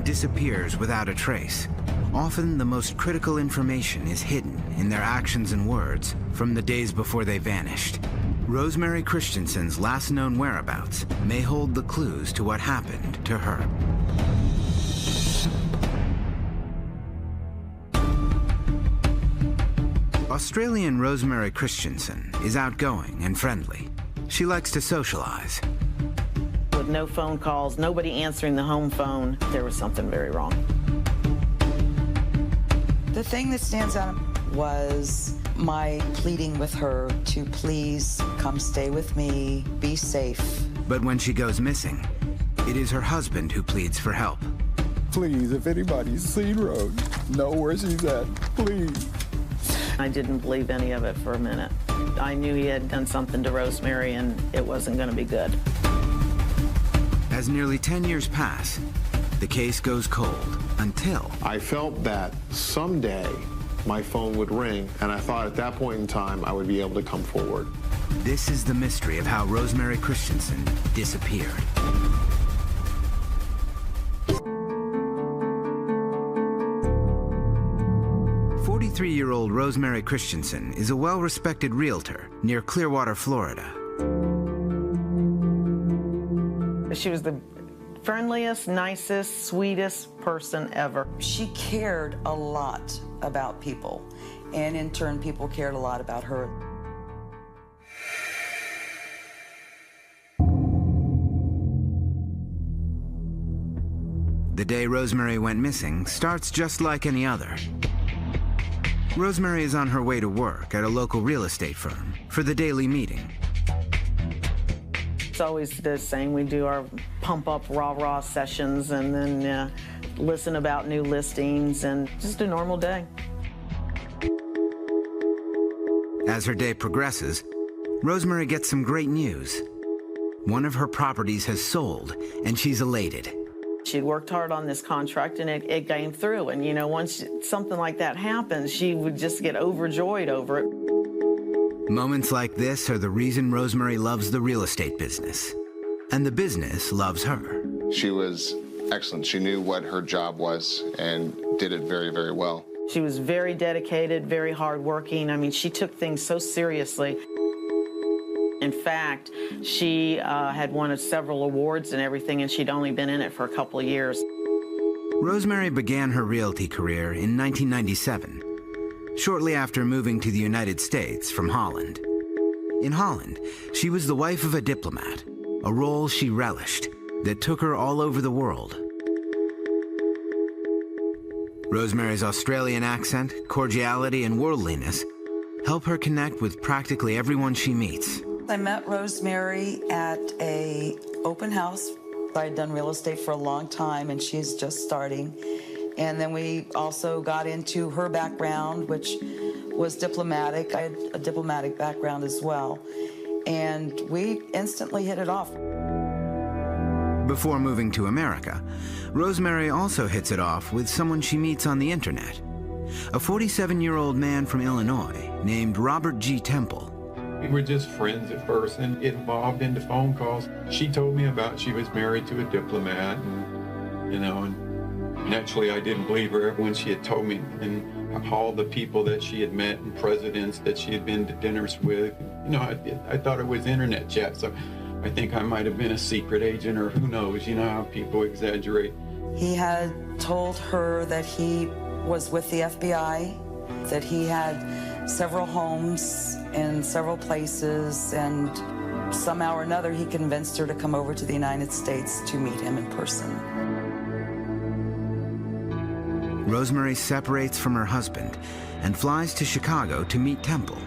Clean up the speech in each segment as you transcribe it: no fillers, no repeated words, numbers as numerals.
disappears without a trace. Often the most critical information is hidden in their actions and words from the days before they vanished. Rosemary Christensen's last known whereabouts may hold the clues to what happened to her. Australian Rosemary Christensen is outgoing and friendly. She likes to socialize. With no phone calls, nobody answering the home phone, there was something very wrong. The thing that stands out was my pleading with her to please come stay with me, be safe. But when she goes missing, it is her husband who pleads for help. Please, if anybody's seen Rose, know where she's at, please. I didn't believe any of it for a minute. I knew he had done something to Rosemary and it wasn't going to be good. As nearly 10 years pass, the case goes cold until... I felt that someday my phone would ring, and I thought at that point in time I would be able to come forward. This is the mystery of how Rosemary Christensen disappeared. Three-year-old Rosemary Christensen is a well-respected realtor near Clearwater, Florida. She was the friendliest, nicest, sweetest person ever. She cared a lot about people, and in turn, people cared a lot about her. The day Rosemary went missing starts just like any other. Rosemary is on her way to work at a local real estate firm for the daily meeting. It's always the same. We do our pump-up, rah-rah sessions and then listen about new listings and just a normal day. As her day progresses, Rosemary gets some great news. One of her properties has sold, and she's elated. She'd worked hard on this contract, and it came through. And, you know, once something like that happens, she would just get overjoyed over it. Moments like this are the reason Rosemary loves the real estate business. And the business loves her. She was excellent. She knew what her job was and did it very, very well. She was very dedicated, very hardworking. I mean, she took things so seriously. In fact, she had won several awards and everything, and she'd only been in it for a couple of years. Rosemary began her realty career in 1997, shortly after moving to the United States from Holland. In Holland, she was the wife of a diplomat, a role she relished that took her all over the world. Rosemary's Australian accent, cordiality, and worldliness help her connect with practically everyone she meets. I met Rosemary at an open house. I had done real estate for a long time, and she's just starting. And then we also got into her background, which was diplomatic. I had a diplomatic background as well. And we instantly hit it off. Before moving to America, Rosemary also hits it off with someone she meets on the internet. A 47-year-old man from Illinois named Robert G. Temple. We were just friends at first and it evolved into phone calls. She told me about she was married to a diplomat and, you know, and naturally I didn't believe her when she had told me and all the people that she had met and presidents that she had been to dinners with. You know, I thought it was internet chat, so I think I might have been a secret agent or who knows, you know how people exaggerate. He had told her that he was with the FBI, that he had several homes in several places, and somehow or another he convinced her to come over to the United States to meet him in person. Rosemary separates from her husband and flies to Chicago to meet Temple,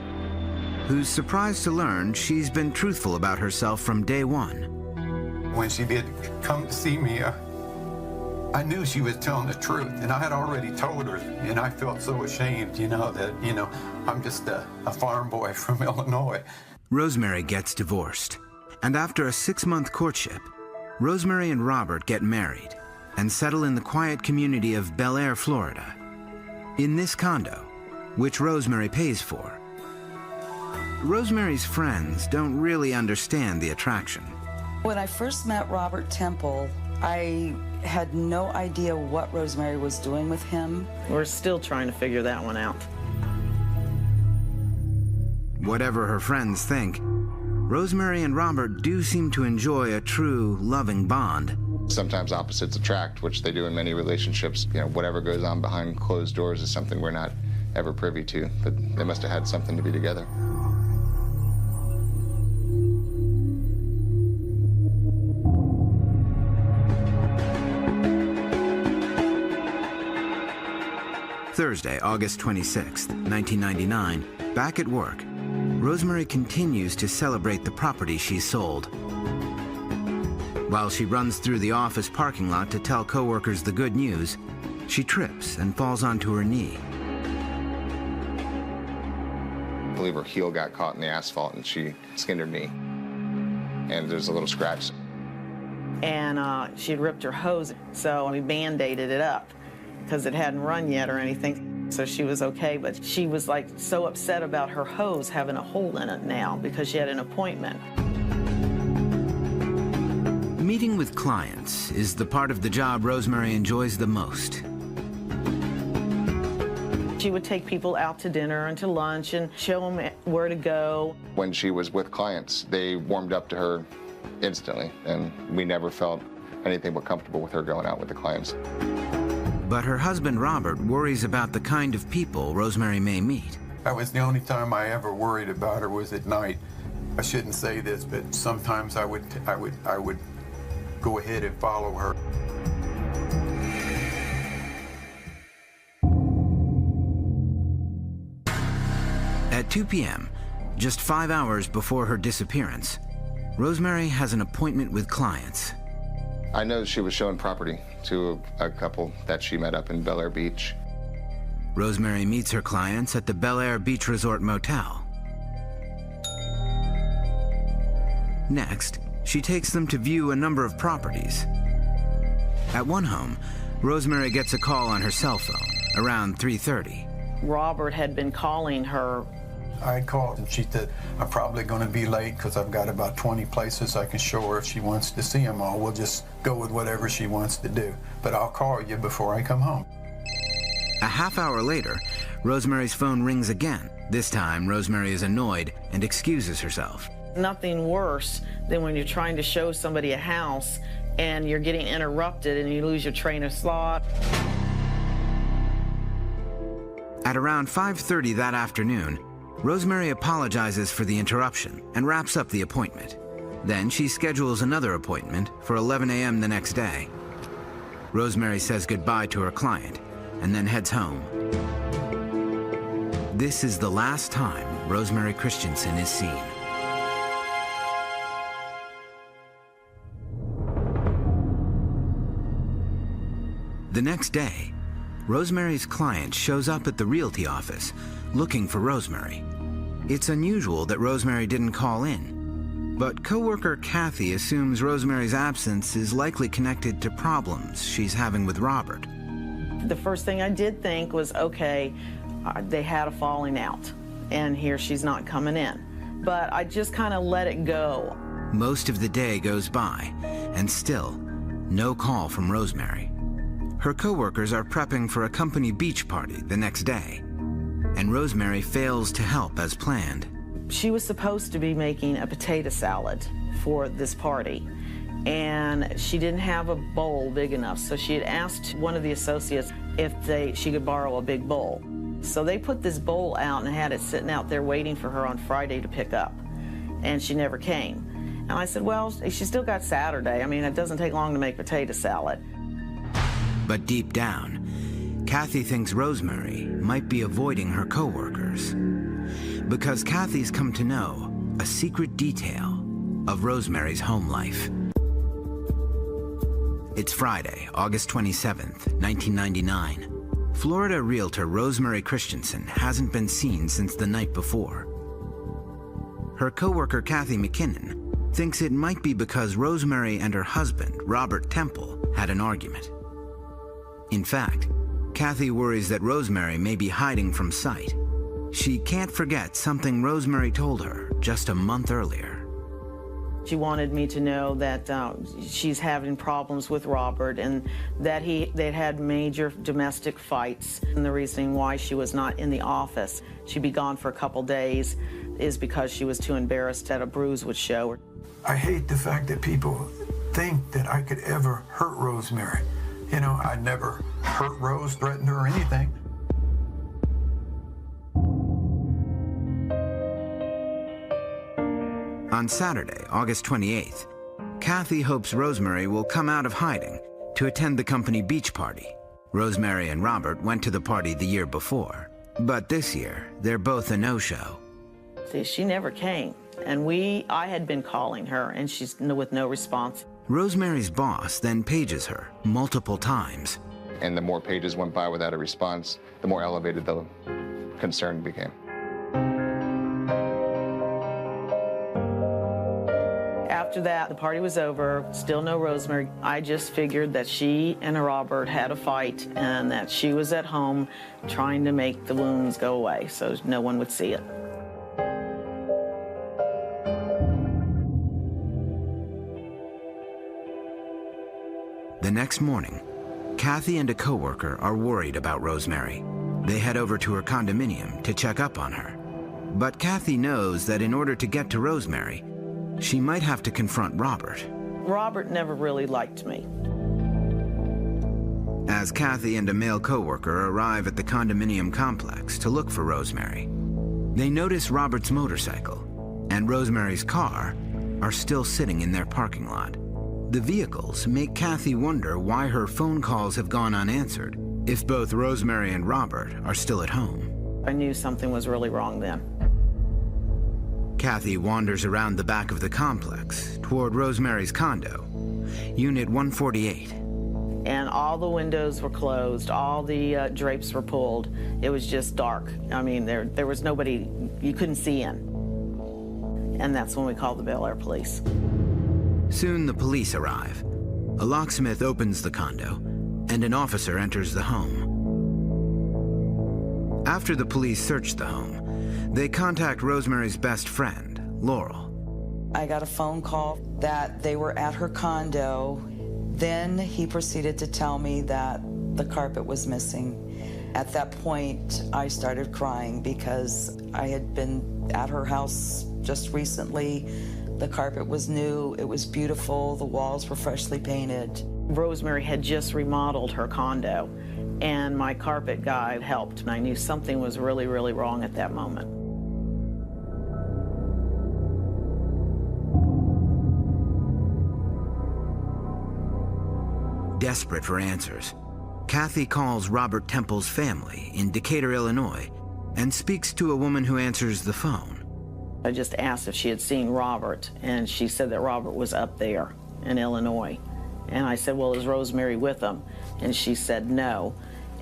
who's surprised to learn she's been truthful about herself from day one. When she did come to see me, I knew she was telling the truth, and I had already told her, and I felt so ashamed, you know, that, you know, I'm just a farm boy from Illinois. Rosemary gets divorced, and after a 6-month courtship, Rosemary and Robert get married and settle in the quiet community of Bel Air, Florida. In this condo, which Rosemary pays for. Rosemary's friends don't really understand the attraction. When I first met Robert Temple, I had no idea what Rosemary was doing with him. We're still trying to figure that one out. Whatever her friends think, Rosemary and Robert do seem to enjoy a true, loving bond. Sometimes opposites attract, which they do in many relationships. You know, whatever goes on behind closed doors is something we're not ever privy to, but they must have had something to be together. Thursday, August 26th, 1999, back at work, Rosemary continues to celebrate the property she sold. While she runs through the office parking lot to tell coworkers the good news, she trips and falls onto her knee. I believe her heel got caught in the asphalt and she skinned her knee. And there's a little scratch. And she had ripped her hose, so we Band-Aided it up because it hadn't run yet or anything. So she was okay, but she was like so upset about her hose having a hole in it now because she had an appointment. Meeting with clients is the part of the job Rosemary enjoys the most. She would take people out to dinner and to lunch and show them where to go. When she was with clients, they warmed up to her instantly, and we never felt anything but comfortable with her going out with the clients. But her husband, Robert, worries about the kind of people Rosemary may meet. That was the only time I ever worried about her was at night. I shouldn't say this, but sometimes I would go ahead and follow her. At 2 p.m., just 5 hours before her disappearance, Rosemary has an appointment with clients. I know she was showing property to a couple that she met up in Bel Air Beach. Rosemary meets her clients at the Bel Air Beach Resort Motel. Next, she takes them to view a number of properties. At one home, Rosemary gets a call on her cell phone around 3:30. Robert had been calling her. I called and she said, I'm probably going to be late because I've got about 20 places I can show her if she wants to see them all. We'll just go with whatever she wants to do. But I'll call you before I come home. A half hour later, Rosemary's phone rings again. This time, Rosemary is annoyed and excuses herself. Nothing worse than when you're trying to show somebody a house and you're getting interrupted and you lose your train of thought. At around 5:30 that afternoon, Rosemary apologizes for the interruption and wraps up the appointment. Then she schedules another appointment for 11 a.m. the next day. Rosemary says goodbye to her client and then heads home. This is the last time Rosemary Christensen is seen. The next day, Rosemary's client shows up at the realty office looking for Rosemary. It's unusual that Rosemary didn't call in, but coworker Kathy assumes Rosemary's absence is likely connected to problems she's having with Robert. The first thing I did think was, okay, they had a falling out, and here she's not coming in. But I just kind of let it go. Most of the day goes by, and still, no call from Rosemary. Her coworkers are prepping for a company beach party the next day, and Rosemary fails to help as planned. She was supposed to be making a potato salad for this party, and she didn't have a bowl big enough, so she had asked one of the associates if she could borrow a big bowl. So they put this bowl out and had it sitting out there waiting for her on Friday to pick up, and she never came. And I said, well, she still got Saturday. I mean, it doesn't take long to make potato salad. But deep down, Kathy thinks Rosemary might be avoiding her coworkers, because Kathy's come to know a secret detail of Rosemary's home life. It's Friday, August 27th, 1999. Florida realtor Rosemary Christensen hasn't been seen since the night before. Her coworker Kathy McKinnon thinks it might be because Rosemary and her husband, Robert Temple, had an argument. In fact, Kathy worries that Rosemary may be hiding from sight. She can't forget something Rosemary told her just a month earlier. She wanted me to know that she's having problems with Robert and that they'd had major domestic fights. And the reasoning why she was not in the office, she'd be gone for a couple days, is because she was too embarrassed that a bruise would show. I hate the fact that people think that I could ever hurt Rosemary. You know, I never hurt Rose, threatened her, or anything. On Saturday, August 28th, Kathy hopes Rosemary will come out of hiding to attend the company beach party. Rosemary and Robert went to the party the year before, but this year, they're both a no-show. See, she never came, and I had been calling her, and she's with no response. Rosemary's boss then pages her multiple times. And the more pages went by without a response, the more elevated the concern became. After that, the party was over, still no Rosemary. I just figured that she and Robert had a fight and that she was at home trying to make the wounds go away so no one would see it. The next morning, Kathy and a coworker are worried about Rosemary. They head over to her condominium to check up on her. But Kathy knows that in order to get to Rosemary, she might have to confront Robert. Robert never really liked me. As Kathy and a male coworker arrive at the condominium complex to look for Rosemary, they notice Robert's motorcycle and Rosemary's car are still sitting in their parking lot. The vehicles make Kathy wonder why her phone calls have gone unanswered if both Rosemary and Robert are still at home. I knew something was really wrong then. Kathy wanders around the back of the complex toward Rosemary's condo, Unit 148. And all the windows were closed, all the drapes were pulled. It was just dark. I mean, there was nobody, you couldn't see in. And that's when we called the Bel Air police. Soon the police arrive. A locksmith opens the condo, and an officer enters the home. After the police search the home, they contact Rosemary's best friend, Laurel. I got a phone call that they were at her condo. Then he proceeded to tell me that the carpet was missing. At that point, I started crying because I had been at her house just recently. The carpet was new, it was beautiful, the walls were freshly painted. Rosemary had just remodeled her condo, and my carpet guy helped, and I knew something was really, really wrong at that moment. Desperate for answers, Kathy calls Robert Temple's family in Decatur, Illinois, and speaks to a woman who answers the phone. I just asked if she had seen Robert, and she said that Robert was up there in Illinois. And I said, well, is Rosemary with him? And she said no.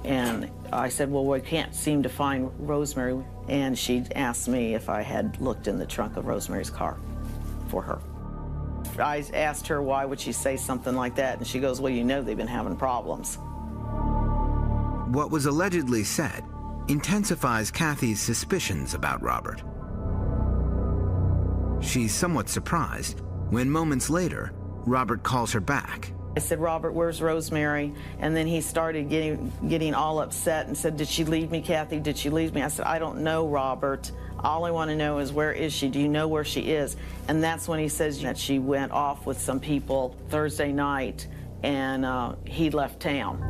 And I said, well, we can't seem to find Rosemary. And she asked me if I had looked in the trunk of Rosemary's car for her. I asked her why would she say something like that, and she goes, well, you know they've been having problems. What was allegedly said intensifies Kathy's suspicions about Robert. She's somewhat surprised when moments later, Robert calls her back. I said, Robert, where's Rosemary? And then he started getting all upset and said, did she leave me, Kathy? Did she leave me? I said, I don't know, Robert. All I want to know is where is she? Do you know where she is? And that's when he says that she went off with some people Thursday night and he left town.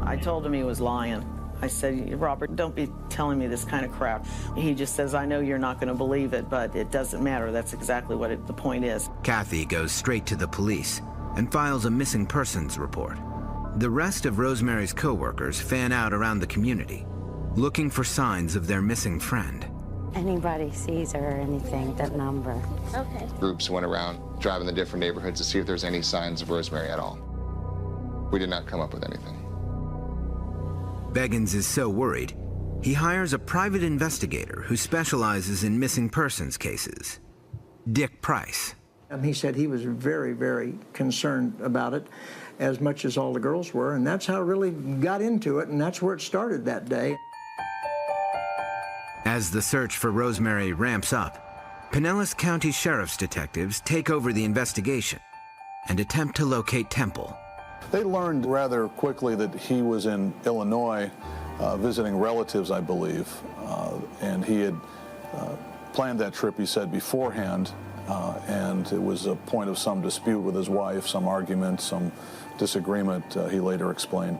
I told him he was lying. I said, Robert, don't be telling me this kind of crap. He just says, I know you're not going to believe it, but it doesn't matter. That's exactly what the point is. Kathy goes straight to the police and files a missing persons report. The rest of Rosemary's co-workers fan out around the community, looking for signs of their missing friend. Anybody sees her or anything, that number. Okay. Groups went around driving the different neighborhoods to see if there's any signs of Rosemary at all. We did not come up with anything. Beggins is so worried, he hires a private investigator who specializes in missing persons cases, Dick Price. He said he was very, very concerned about it, as much as all the girls were, and that's how I really got into it, and that's where it started that day. As the search for Rosemary ramps up, Pinellas County Sheriff's detectives take over the investigation and attempt to locate Temple. They learned rather quickly that he was in Illinois visiting relatives, I believe, and he had planned that trip, he said, beforehand, and it was a point of some dispute with his wife, some argument, some disagreement, he later explained.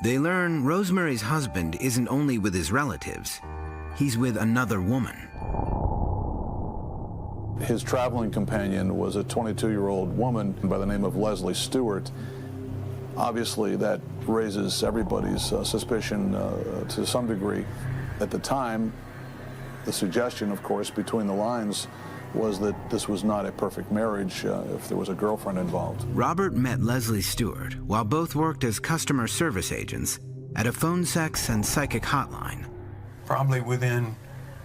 They learn Rosemary's husband isn't only with his relatives, he's with another woman. His traveling companion was a 22-year-old woman by the name of Leslie Stewart. Obviously, that raises everybody's suspicion to some degree. At the time, the suggestion, of course, between the lines was that this was not a perfect marriage if there was a girlfriend involved. Robert met Leslie Stewart while both worked as customer service agents at a phone sex and psychic hotline. Probably within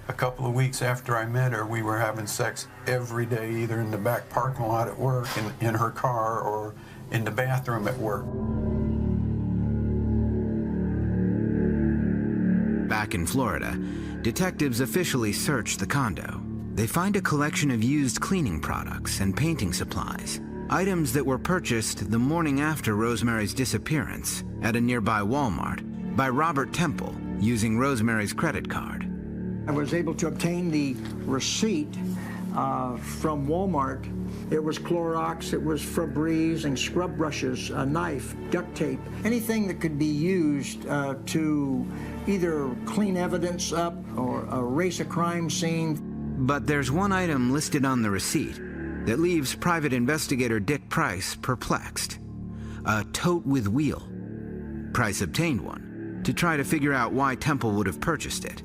a couple of weeks after I met her, we were having sex every day, either in the back parking lot at work, in her car, or in the bathroom at work. Back in Florida, detectives officially search the condo. They find a collection of used cleaning products and painting supplies, items that were purchased the morning after Rosemary's disappearance at a nearby Walmart by Robert Temple using Rosemary's credit card. I was able to obtain the receipt from Walmart. It was Clorox, it was Febreze and scrub brushes, a knife, duct tape, anything that could be used to either clean evidence up or erase a crime scene. But there's one item listed on the receipt that leaves private investigator Dick Price perplexed. A tote with wheel. Price obtained one to try to figure out why Temple would have purchased it,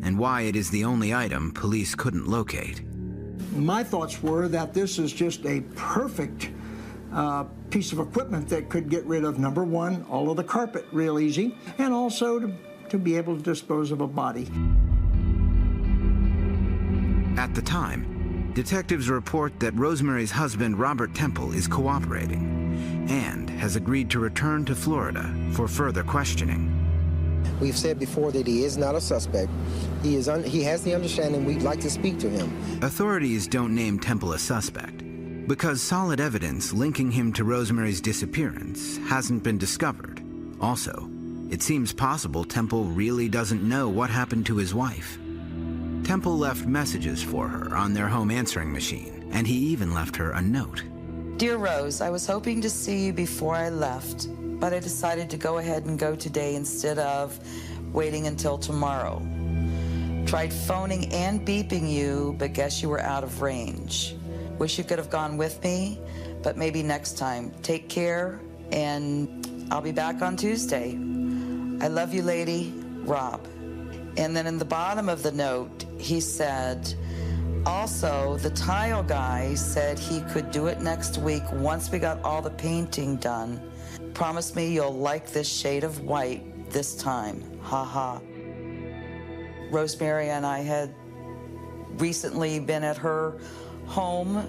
and why it is the only item police couldn't locate. My thoughts were that this is just a perfect piece of equipment that could get rid of, number one, all of the carpet real easy, and also to be able to dispose of a body. At the time, detectives report that Rosemary's husband, Robert Temple, is cooperating and has agreed to return to Florida for further questioning. We've said before that he is not a suspect. He has the understanding we'd like to speak to him. Authorities don't name Temple a suspect because solid evidence linking him to Rosemary's disappearance hasn't been discovered. Also, it seems possible Temple really doesn't know what happened to his wife. Temple left messages for her on their home answering machine, and he even left her a note. Dear Rose, I was hoping to see you before I left, but I decided to go ahead and go today instead of waiting until tomorrow. Tried phoning and beeping you, but guess you were out of range. Wish you could have gone with me, but maybe next time. Take care, and I'll be back on Tuesday. I love you, lady, Rob. And then in the bottom of the note, he said, also, the tile guy said he could do it next week once we got all the painting done. Promise me you'll like this shade of white this time. Ha ha. Rosemary and I had recently been at her home,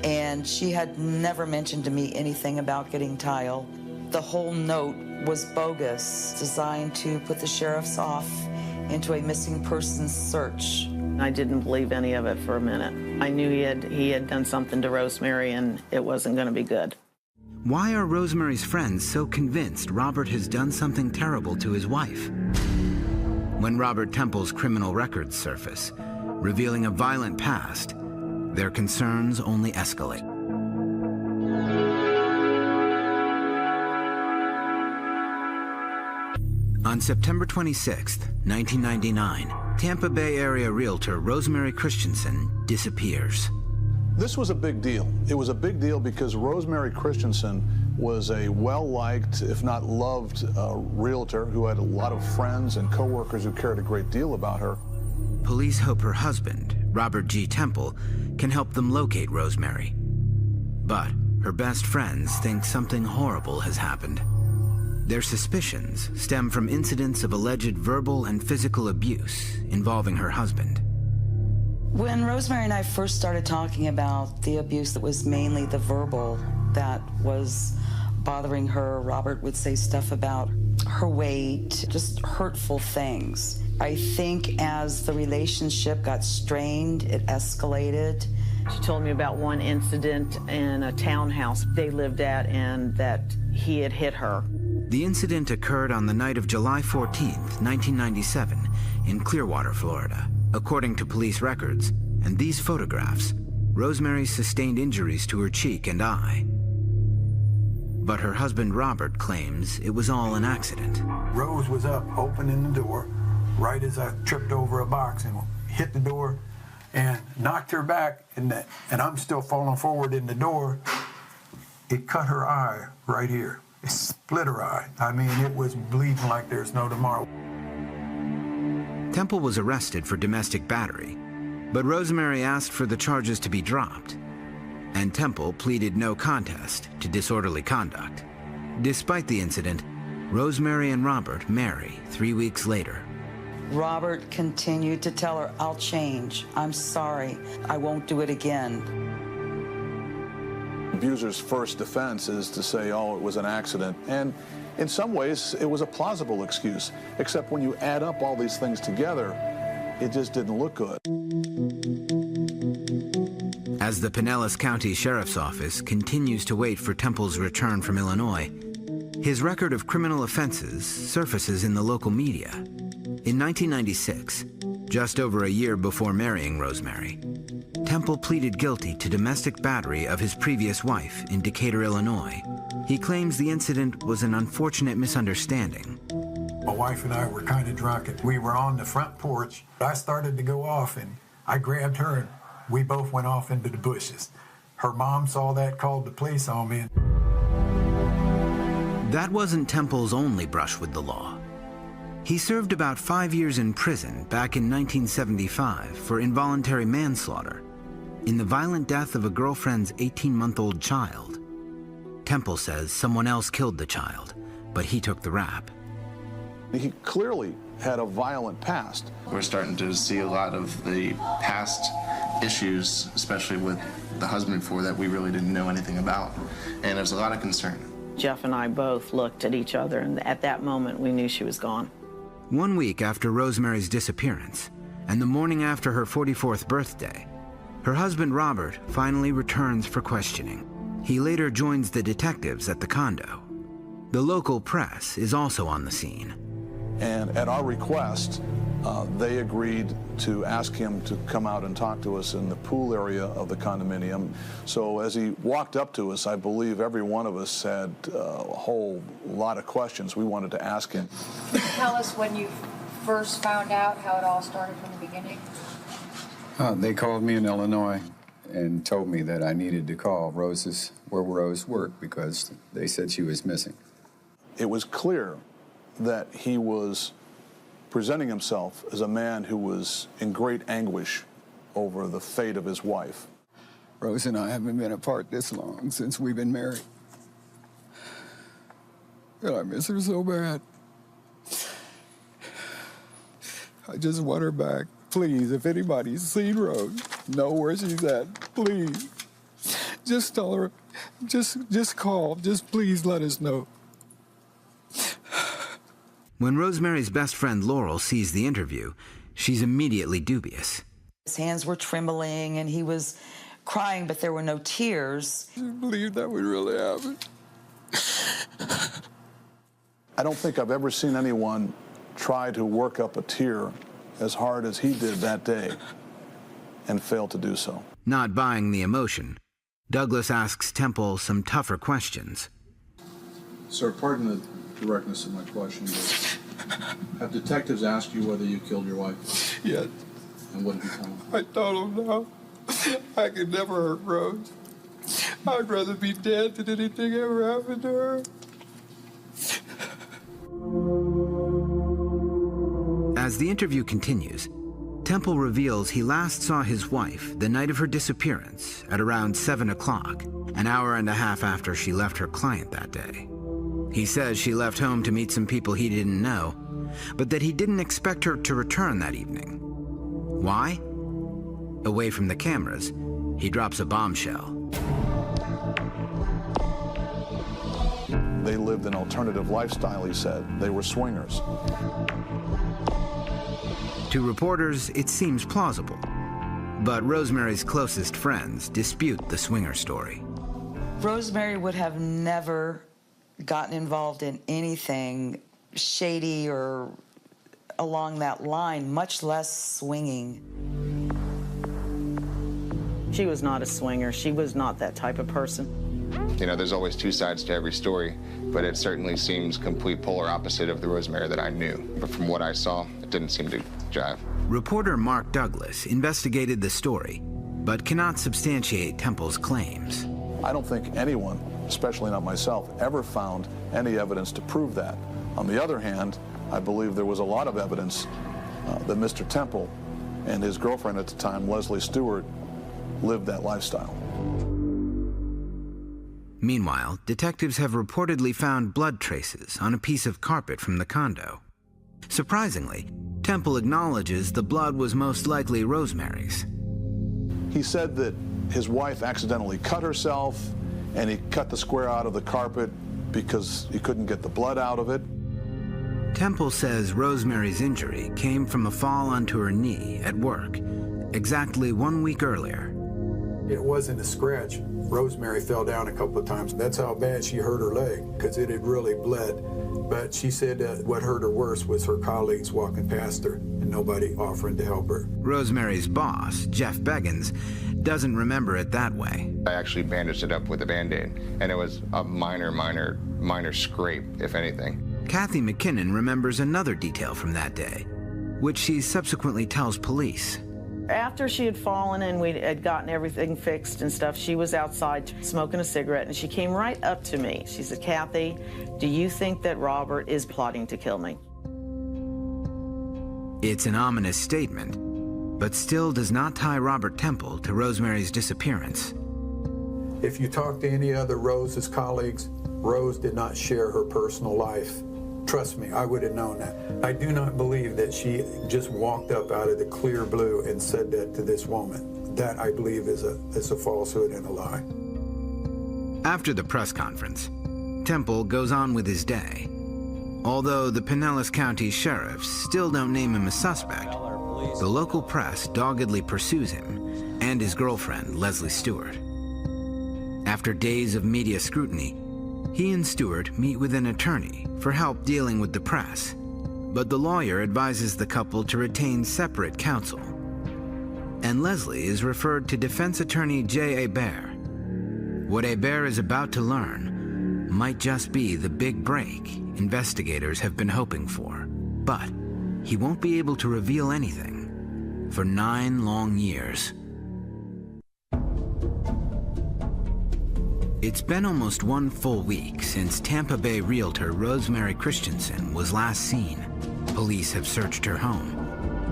and she had never mentioned to me anything about getting tile. The whole note was bogus, designed to put the sheriff's off into a missing persons search. I didn't believe any of it for a minute. I knew he had done something to Rosemary, and it wasn't going to be good. Why are Rosemary's friends so convinced Robert has done something terrible to his wife? When Robert Temple's criminal records surface, revealing a violent past, their concerns only escalate. On September 26, 1999, Tampa Bay area realtor Rosemary Christensen disappears. This was a big deal. It was a big deal because Rosemary Christensen was a well-liked, if not loved, realtor who had a lot of friends and coworkers who cared a great deal about her. Police hope her husband, Robert G. Temple, can help them locate Rosemary. But her best friends think something horrible has happened. Their suspicions stem from incidents of alleged verbal and physical abuse involving her husband. When Rosemary and I first started talking about the abuse that was mainly the verbal that was bothering her, Robert would say stuff about her weight, just hurtful things. I think as the relationship got strained, it escalated. She told me about one incident in a townhouse they lived at and that he had hit her. The incident occurred on the night of July 14th, 1997, in Clearwater, Florida. According to police records and these photographs, Rosemary sustained injuries to her cheek and eye. But her husband Robert claims it was all an accident. Rose was up, opening the door, right as I tripped over a box and hit the door and knocked her back, and I'm still falling forward in the door. It cut her eye right here. It split her eye. I mean, it was bleeding like there's no tomorrow. Temple was arrested for domestic battery, but Rosemary asked for the charges to be dropped, and Temple pleaded no contest to disorderly conduct. Despite the incident, Rosemary and Robert marry 3 weeks later. Robert continued to tell her, "I'll change. I'm sorry. I won't do it again." Abuser's first defense is to say, oh, it was an accident. And in some ways, it was a plausible excuse, except when you add up all these things together, it just didn't look good. As the Pinellas County Sheriff's Office continues to wait for Temple's return from Illinois, his record of criminal offenses surfaces in the local media. In 1996, just over a year before marrying Rosemary, Temple pleaded guilty to domestic battery of his previous wife in Decatur, Illinois. He claims the incident was an unfortunate misunderstanding. My wife and I were kind of drunk, and we were on the front porch. I started to go off, and I grabbed her, and we both went off into the bushes. Her mom saw that, called the police on me. That wasn't Temple's only brush with the law. He served about 5 years in prison back in 1975 for involuntary manslaughter in the violent death of a girlfriend's 18-month-old child. Temple says someone else killed the child, but he took the rap. He clearly had a violent past. We're starting to see a lot of the past issues, especially with the husband before, that we really didn't know anything about. And there's a lot of concern. Jeff and I both looked at each other, and at that moment we knew she was gone. 1 week after Rosemary's disappearance, and the morning after her 44th birthday, her husband Robert finally returns for questioning. He later joins the detectives at the condo. The local press is also on the scene. And at our request, they agreed to ask him to come out and talk to us in the pool area of the condominium. So as he walked up to us, I believe every one of us had a whole lot of questions we wanted to ask him. Can you tell us when you first found out how it all started from the beginning? They called me in Illinois and told me that I needed to call where Rose worked because they said she was missing. It was clear that he was presenting himself as a man who was in great anguish over the fate of his wife. Rose and I haven't been apart this long since we've been married. And I miss her so bad. I just want her back. Please, if anybody's seen Rose, know where she's at, please. Just tell her, just call, just please let us know. When Rosemary's best friend Laurel sees the interview, she's immediately dubious. His hands were trembling and he was crying, but there were no tears. I believe that would really happen. I don't think I've ever seen anyone try to work up a tear as hard as he did that day and fail to do so. Not buying the emotion, Douglas asks Temple some tougher questions. Sir, pardon the directness of my question, but have detectives asked you whether you killed your wife? Yes. And what did you tell them? I told them no. I could never hurt Rose. I'd rather be dead than anything ever happened to her. As the interview continues, Temple reveals he last saw his wife the night of her disappearance at around 7 o'clock, an hour and a half after she left her client that day. He says she left home to meet some people he didn't know, but that he didn't expect her to return that evening. Why? Away from the cameras, he drops a bombshell. They lived an alternative lifestyle, he said. They were swingers. To reporters, it seems plausible. But Rosemary's closest friends dispute the swinger story. Rosemary would have never gotten involved in anything shady or along that line, much less swinging. She was not a swinger. She was not that type of person. You know, there's always two sides to every story, but it certainly seems complete polar opposite of the Rosemary that I knew. But from what I saw, it didn't seem to jive. Reporter Mark Douglas investigated the story, but cannot substantiate Temple's claims. I don't think anyone, especially not myself, ever found any evidence to prove that. On the other hand, I believe there was a lot of evidence that Mr. Temple and his girlfriend at the time, Leslie Stewart, lived that lifestyle. Meanwhile, detectives have reportedly found blood traces on a piece of carpet from the condo. Surprisingly, Temple acknowledges the blood was most likely Rosemary's. He said that his wife accidentally cut herself, and he cut the square out of the carpet because he couldn't get the blood out of it. Temple says Rosemary's injury came from a fall onto her knee at work, exactly 1 week earlier. It wasn't a scratch. Rosemary fell down a couple of times. That's how bad she hurt her leg, because it had really bled. But she said that what hurt her worse was her colleagues walking past her and nobody offering to help her. Rosemary's boss, Jeff Beggins, doesn't remember it that way. I actually bandaged it up with a Band-Aid, and it was a minor scrape, if anything. Kathy McKinnon remembers another detail from that day, which she subsequently tells police. After she had fallen and we had gotten everything fixed and stuff, she was outside smoking a cigarette, and she came right up to me. She said, "Kathy, do you think that Robert is plotting to kill me?" It's an ominous statement, but still does not tie Robert Temple to Rosemary's disappearance. If you talk to any other Rose's colleagues, Rose did not share her personal life. Trust me, I would have known that. I do not believe that she just walked up out of the clear blue and said that to this woman. That, I believe, is a falsehood and a lie. After the press conference, Temple goes on with his day. Although the Pinellas County sheriffs still don't name him a suspect, the local press doggedly pursues him and his girlfriend, Leslie Stewart. After days of media scrutiny, he and Stewart meet with an attorney for help dealing with the press, but the lawyer advises the couple to retain separate counsel. And Leslie is referred to defense attorney J. Hebert. What Hebert is about to learn might just be the big break investigators have been hoping for, but he won't be able to reveal anything for 9 long years. It's been almost 1 full week since Tampa Bay realtor Rosemary Christensen was last seen. Police have searched her home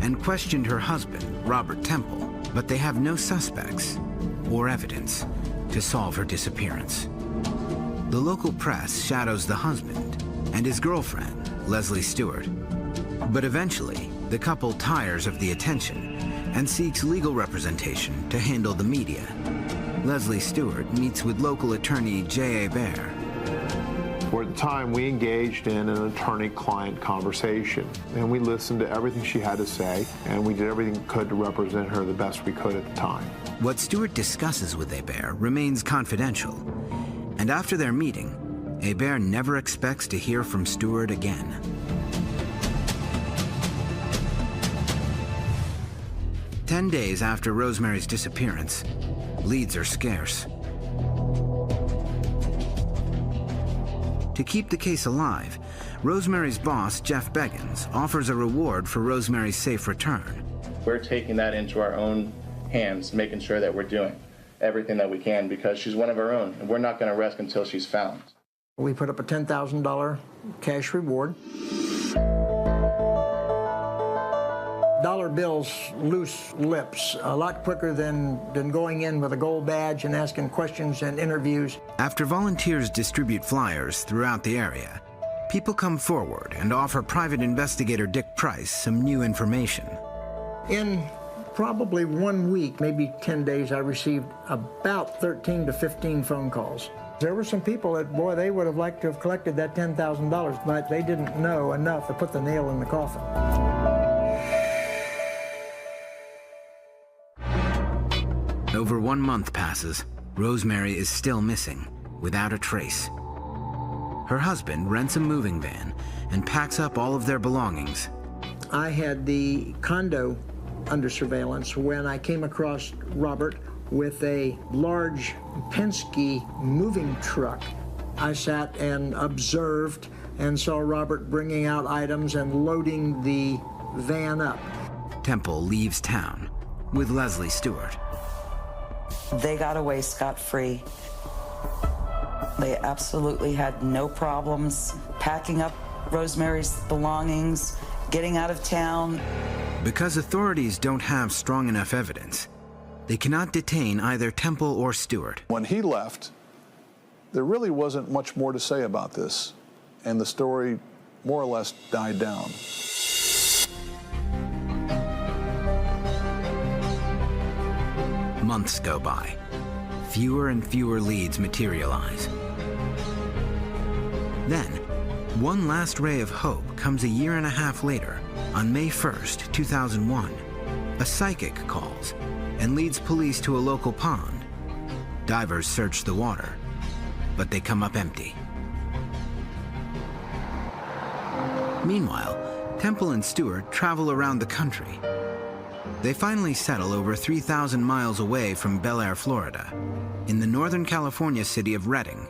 and questioned her husband, Robert Temple, but they have no suspects or evidence to solve her disappearance. The local press shadows the husband and his girlfriend, Leslie Stewart. But eventually, the couple tires of the attention and seeks legal representation to handle the media. Leslie Stewart meets with local attorney J. Hebert. For the time, we engaged in an attorney-client conversation, and we listened to everything she had to say, and we did everything we could to represent her the best we could at the time. What Stewart discusses with Hebert remains confidential, and after their meeting, Hebert never expects to hear from Stewart again. "10 days after Rosemary's disappearance, leads are scarce. To keep the case alive, Rosemary's boss, Jeff Beggins, offers a reward for Rosemary's safe return. We're taking that into our own hands, making sure that we're doing everything that we can because she's one of our own, and we're not going to rest until she's found. We put up a $10,000 cash reward. Dollar bills, loose lips, a lot quicker than going in with a gold badge and asking questions and interviews. After volunteers distribute flyers throughout the area, people come forward and offer private investigator Dick Price some new information. In probably 1 week, maybe 10 days, I received about 13 to 15 phone calls. There were some people that, boy, they would have liked to have collected that $10,000, but they didn't know enough to put the nail in the coffin. Over 1 month passes. Rosemary is still missing, without a trace. Her husband rents a moving van and packs up all of their belongings. I had the condo under surveillance when I came across Robert with a large Penske moving truck. I sat and observed and saw Robert bringing out items and loading the van up. Temple leaves town with Leslie Stewart. They got away scot-free. They absolutely had no problems packing up Rosemary's belongings, getting out of town. Because authorities don't have strong enough evidence, they cannot detain either Temple or Stewart. When he left, there really wasn't much more to say about this, and the story more or less died down. Months go by. Fewer and fewer leads materialize. Then, one last ray of hope comes a year and a half later. On May 1st, 2001, a psychic calls and leads police to a local pond. Divers search the water, but they come up empty. Meanwhile, Temple and Stewart travel around the country. They finally settle over 3,000 miles away from Bel Air, Florida, in the Northern California city of Redding.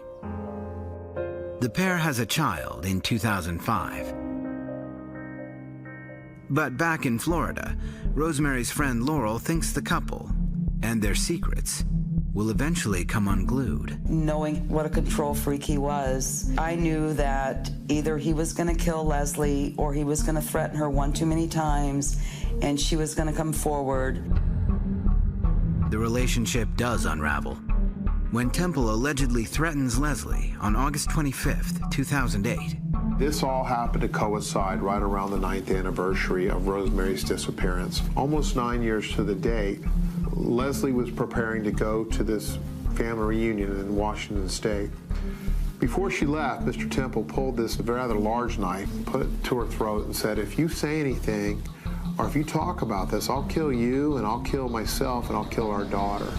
The pair has a child in 2005. But back in Florida, Rosemary's friend Laurel thinks the couple and their secrets will eventually come unglued. Knowing what a control freak he was, I knew that either he was going to kill Leslie or he was going to threaten her one too many times and she was going to come forward. The relationship does unravel when Temple allegedly threatens Leslie on August 25th, 2008. This all happened to coincide right around the 9th anniversary of Rosemary's disappearance. Almost 9 years to the date, Leslie was preparing to go to this family reunion in Washington State. Before she left, Mr. Temple pulled this rather large knife, put it to her throat, and said, "If you say anything, or if you talk about this, I'll kill you, and I'll kill myself, and I'll kill our daughter."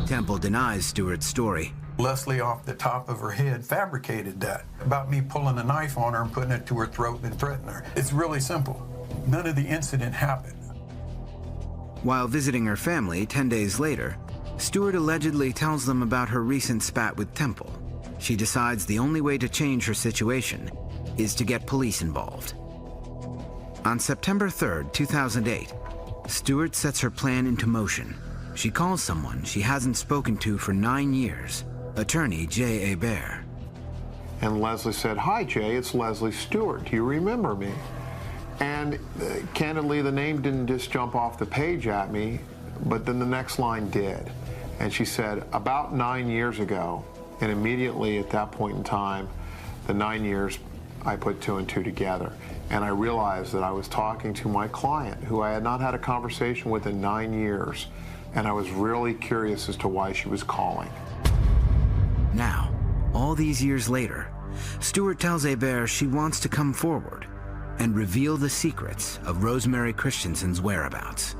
Temple denies Stewart's story. Leslie, off the top of her head, fabricated that about me pulling a knife on her and putting it to her throat and threatening her. It's really simple. None of the incident happened. While visiting her family 10 days later, Stewart allegedly tells them about her recent spat with Temple. She decides the only way to change her situation is to get police involved. On September 3rd, 2008, Stewart sets her plan into motion. She calls someone she hasn't spoken to for 9 years, attorney J. Hebert. And Leslie said, "Hi, Jay, it's Leslie Stewart. Do you remember me?" And candidly, the name didn't just jump off the page at me, but then the next line did. And she said, "About 9 years ago," and immediately at that point in time, the 9 years, I put 2 and 2 together. And I realized that I was talking to my client, who I had not had a conversation with in 9 years. And I was really curious as to why she was calling. Now, all these years later, Stewart tells Hebert she wants to come forward and reveal the secrets of Rosemary Christensen's whereabouts.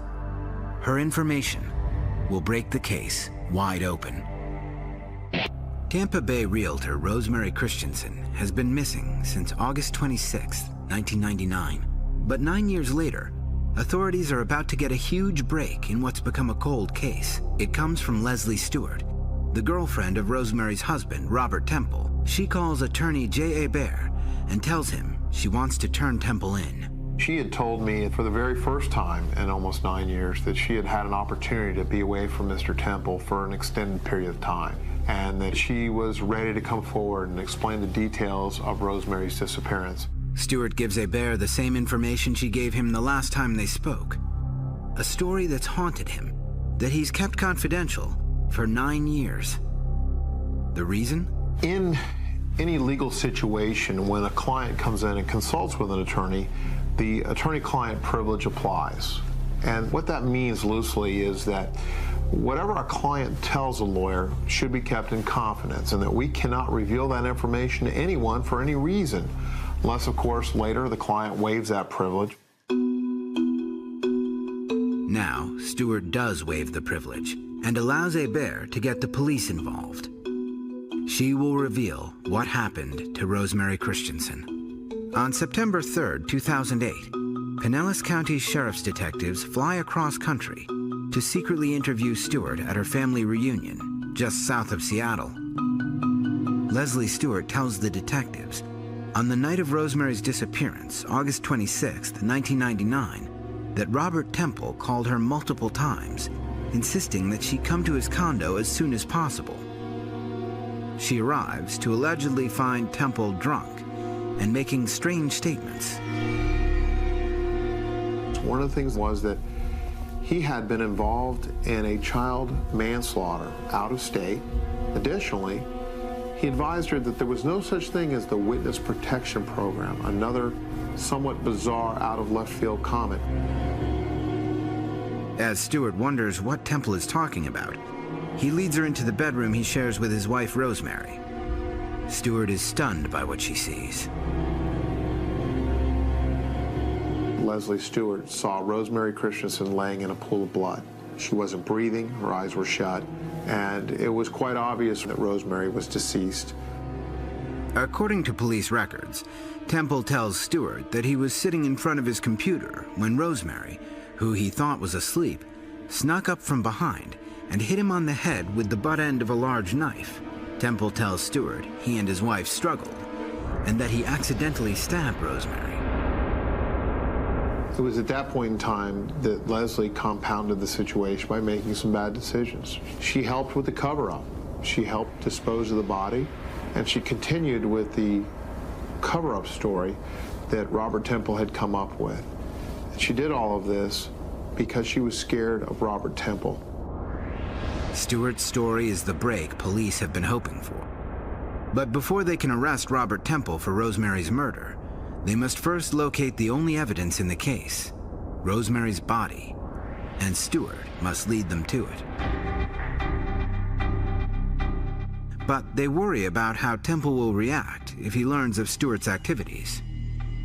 Her information will break the case wide open. Tampa Bay realtor Rosemary Christensen has been missing since August 26, 1999. But 9 years later, authorities are about to get a huge break in what's become a cold case. It comes from Leslie Stewart, the girlfriend of Rosemary's husband, Robert Temple. She calls attorney J. Hebert and tells him she wants to turn Temple in. She had told me for the very first time in almost 9 years that she had had an opportunity to be away from Mr. Temple for an extended period of time, and that she was ready to come forward and explain the details of Rosemary's disappearance. Stewart gives Hebert the same information she gave him the last time they spoke. A story that's haunted him, that he's kept confidential for 9 years. The reason? In any legal situation, when a client comes in and consults with an attorney, the attorney-client privilege applies. And what that means loosely is that whatever a client tells a lawyer should be kept in confidence, and that we cannot reveal that information to anyone for any reason, unless, of course, later the client waives that privilege. Now, Stewart does waive the privilege and allows Hebert to get the police involved. She will reveal what happened to Rosemary Christensen. On September 3rd, 2008, Pinellas County Sheriff's detectives fly across country to secretly interview Stewart at her family reunion just south of Seattle. Leslie Stewart tells the detectives, on the night of Rosemary's disappearance, August 26, 1999, that Robert Temple called her multiple times, insisting that she come to his condo as soon as possible. She arrives to allegedly find Temple drunk and making strange statements. One of the things was that he had been involved in a child manslaughter out of state. Additionally, he advised her that there was no such thing as the Witness Protection Program, another somewhat bizarre, out-of-left-field comment. As Stewart wonders what Temple is talking about, he leads her into the bedroom he shares with his wife, Rosemary. Stewart is stunned by what she sees. Leslie Stewart saw Rosemary Christensen laying in a pool of blood. She wasn't breathing, her eyes were shut, and it was quite obvious that Rosemary was deceased. According to police records, Temple tells Stewart that he was sitting in front of his computer when Rosemary, who he thought was asleep, snuck up from behind and hit him on the head with the butt end of a large knife. Temple tells Stewart he and his wife struggled and that he accidentally stabbed Rosemary. It was at that point in time that Leslie compounded the situation by making some bad decisions. She helped with the cover-up. She helped dispose of the body, and she continued with the cover-up story that Robert Temple had come up with. And she did all of this because she was scared of Robert Temple. Stewart's story is the break police have been hoping for. But before they can arrest Robert Temple for Rosemary's murder, they must first locate the only evidence in the case, Rosemary's body, and Stewart must lead them to it. But they worry about how Temple will react if he learns of Stewart's activities.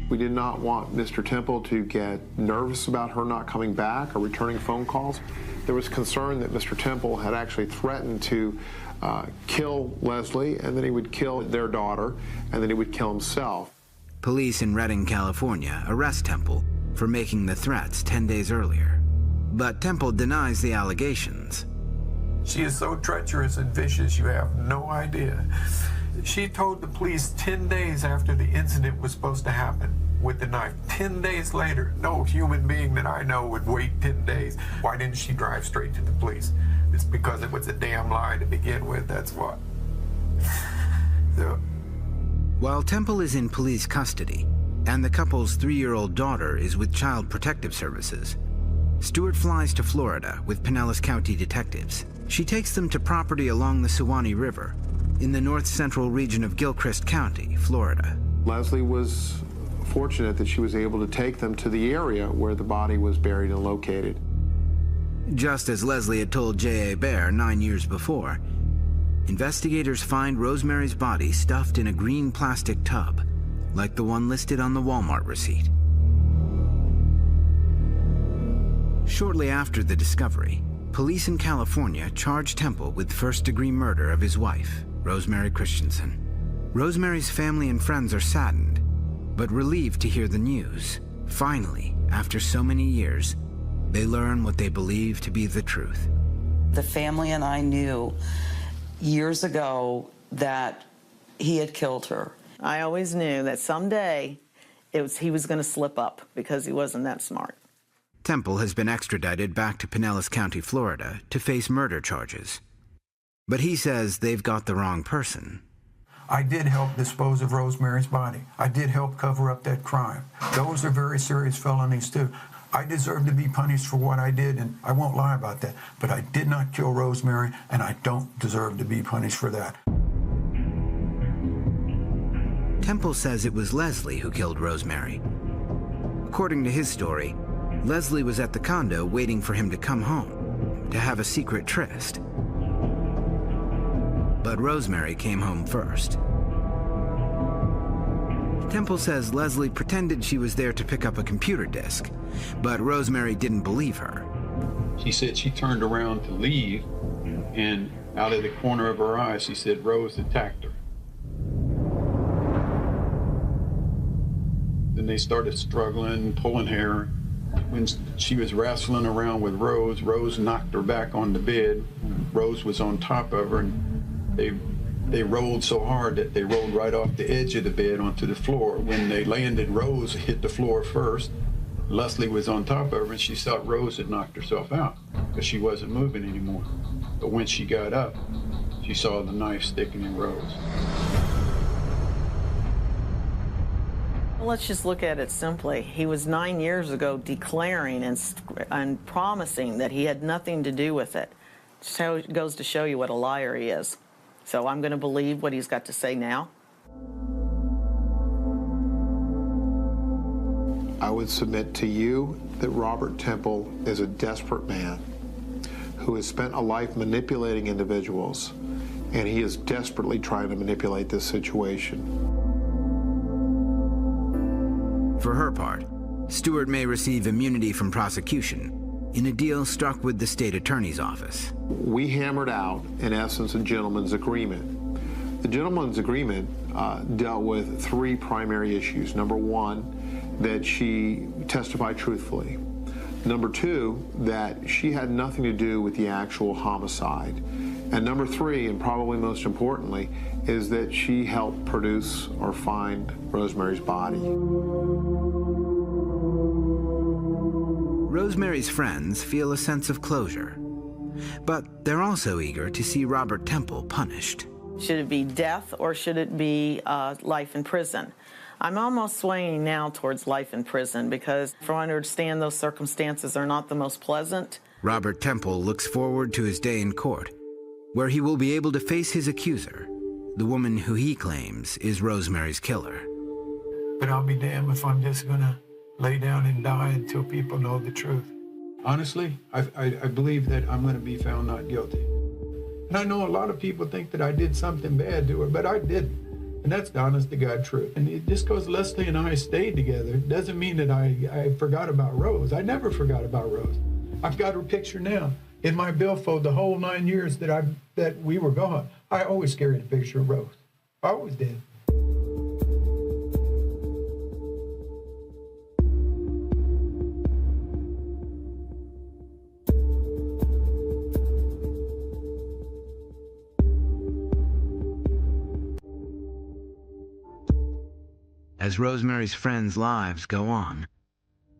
We did not want Mr. Temple to get nervous about her not coming back or returning phone calls. There was concern that Mr. Temple had actually threatened to kill Leslie, and then he would kill their daughter, and then he would kill himself. Police in Redding, California, arrest Temple for making the threats 10 days earlier. But Temple denies the allegations. She is so treacherous and vicious, you have no idea. She told the police 10 days after the incident was supposed to happen with the knife. 10 days later, no human being that I know would wait 10 days. Why didn't she drive straight to the police? It's because it was a damn lie to begin with, that's what. So. While Temple is in police custody, and the couple's 3-year-old daughter is with Child Protective Services, Stewart flies to Florida with Pinellas County detectives. She takes them to property along the Suwannee River, in the north-central region of Gilchrist County, Florida. Leslie was fortunate that she was able to take them to the area where the body was buried and located. Just as Leslie had told J.A. Bear 9 years before, investigators find Rosemary's body stuffed in a green plastic tub, like the one listed on the Walmart receipt. Shortly after the discovery, police in California charged Temple with first-degree murder of his wife, Rosemary Christensen. Rosemary's family and friends are saddened, but relieved to hear the news. Finally, after so many years, they learn what they believe to be the truth. The family and I knew years ago that he had killed her. I always knew that someday he was going to slip up because he wasn't that smart. Temple has been extradited back to Pinellas County, Florida, to face murder charges. But he says they've got the wrong person. I did help dispose of Rosemary's body. I did help cover up that crime. Those are very serious felonies, too. I deserve to be punished for what I did, and I won't lie about that. But I did not kill Rosemary, and I don't deserve to be punished for that. Temple says it was Leslie who killed Rosemary. According to his story, Leslie was at the condo waiting for him to come home, to have a secret tryst. But Rosemary came home first. Temple says Leslie pretended she was there to pick up a computer disk, but Rosemary didn't believe her. She said she turned around to leave, and out of the corner of her eye, she said Rose attacked her. Then they started struggling, pulling hair. When she was wrestling around with Rose, Rose knocked her back on the bed. Rose was on top of her, and they rolled so hard that they rolled right off the edge of the bed onto the floor. When they landed, Rose hit the floor first. Leslie was on top of her, and she thought Rose had knocked herself out because she wasn't moving anymore. But when she got up, she saw the knife sticking in Rose. Well, let's just look at it simply. He was 9 years ago declaring and promising that he had nothing to do with it. So it goes to show you what a liar he is. So I'm going to believe what he's got to say now. I would submit to you that Robert Temple is a desperate man who has spent a life manipulating individuals, and he is desperately trying to manipulate this situation. For her part, Stewart may receive immunity from prosecution in a deal struck with the state attorney's office. We hammered out, in essence, a gentleman's agreement. The gentleman's agreement dealt with three primary issues. Number one, that she testified truthfully. Number two, that she had nothing to do with the actual homicide. And number three, and probably most importantly, is that she helped produce or find Rosemary's body. Rosemary's friends feel a sense of closure, but they're also eager to see Robert Temple punished. Should it be death or should it be life in prison? I'm almost swaying now towards life in prison because, from what I understand, those circumstances are not the most pleasant. Robert Temple looks forward to his day in court, where he will be able to face his accuser, the woman who he claims is Rosemary's killer. But I'll be damned if I'm just gonna lay down and die until people know the truth. Honestly, I believe that I'm going to be found not guilty. And I know a lot of people think that I did something bad to her, but I didn't. And that's the honest to God truth. And just because Leslie and I stayed together doesn't mean that I forgot about Rose. I never forgot about Rose. I've got her picture now in my billfold the whole 9 years that we were gone. I always carried a picture of Rose. I always did. As Rosemary's friends' lives go on,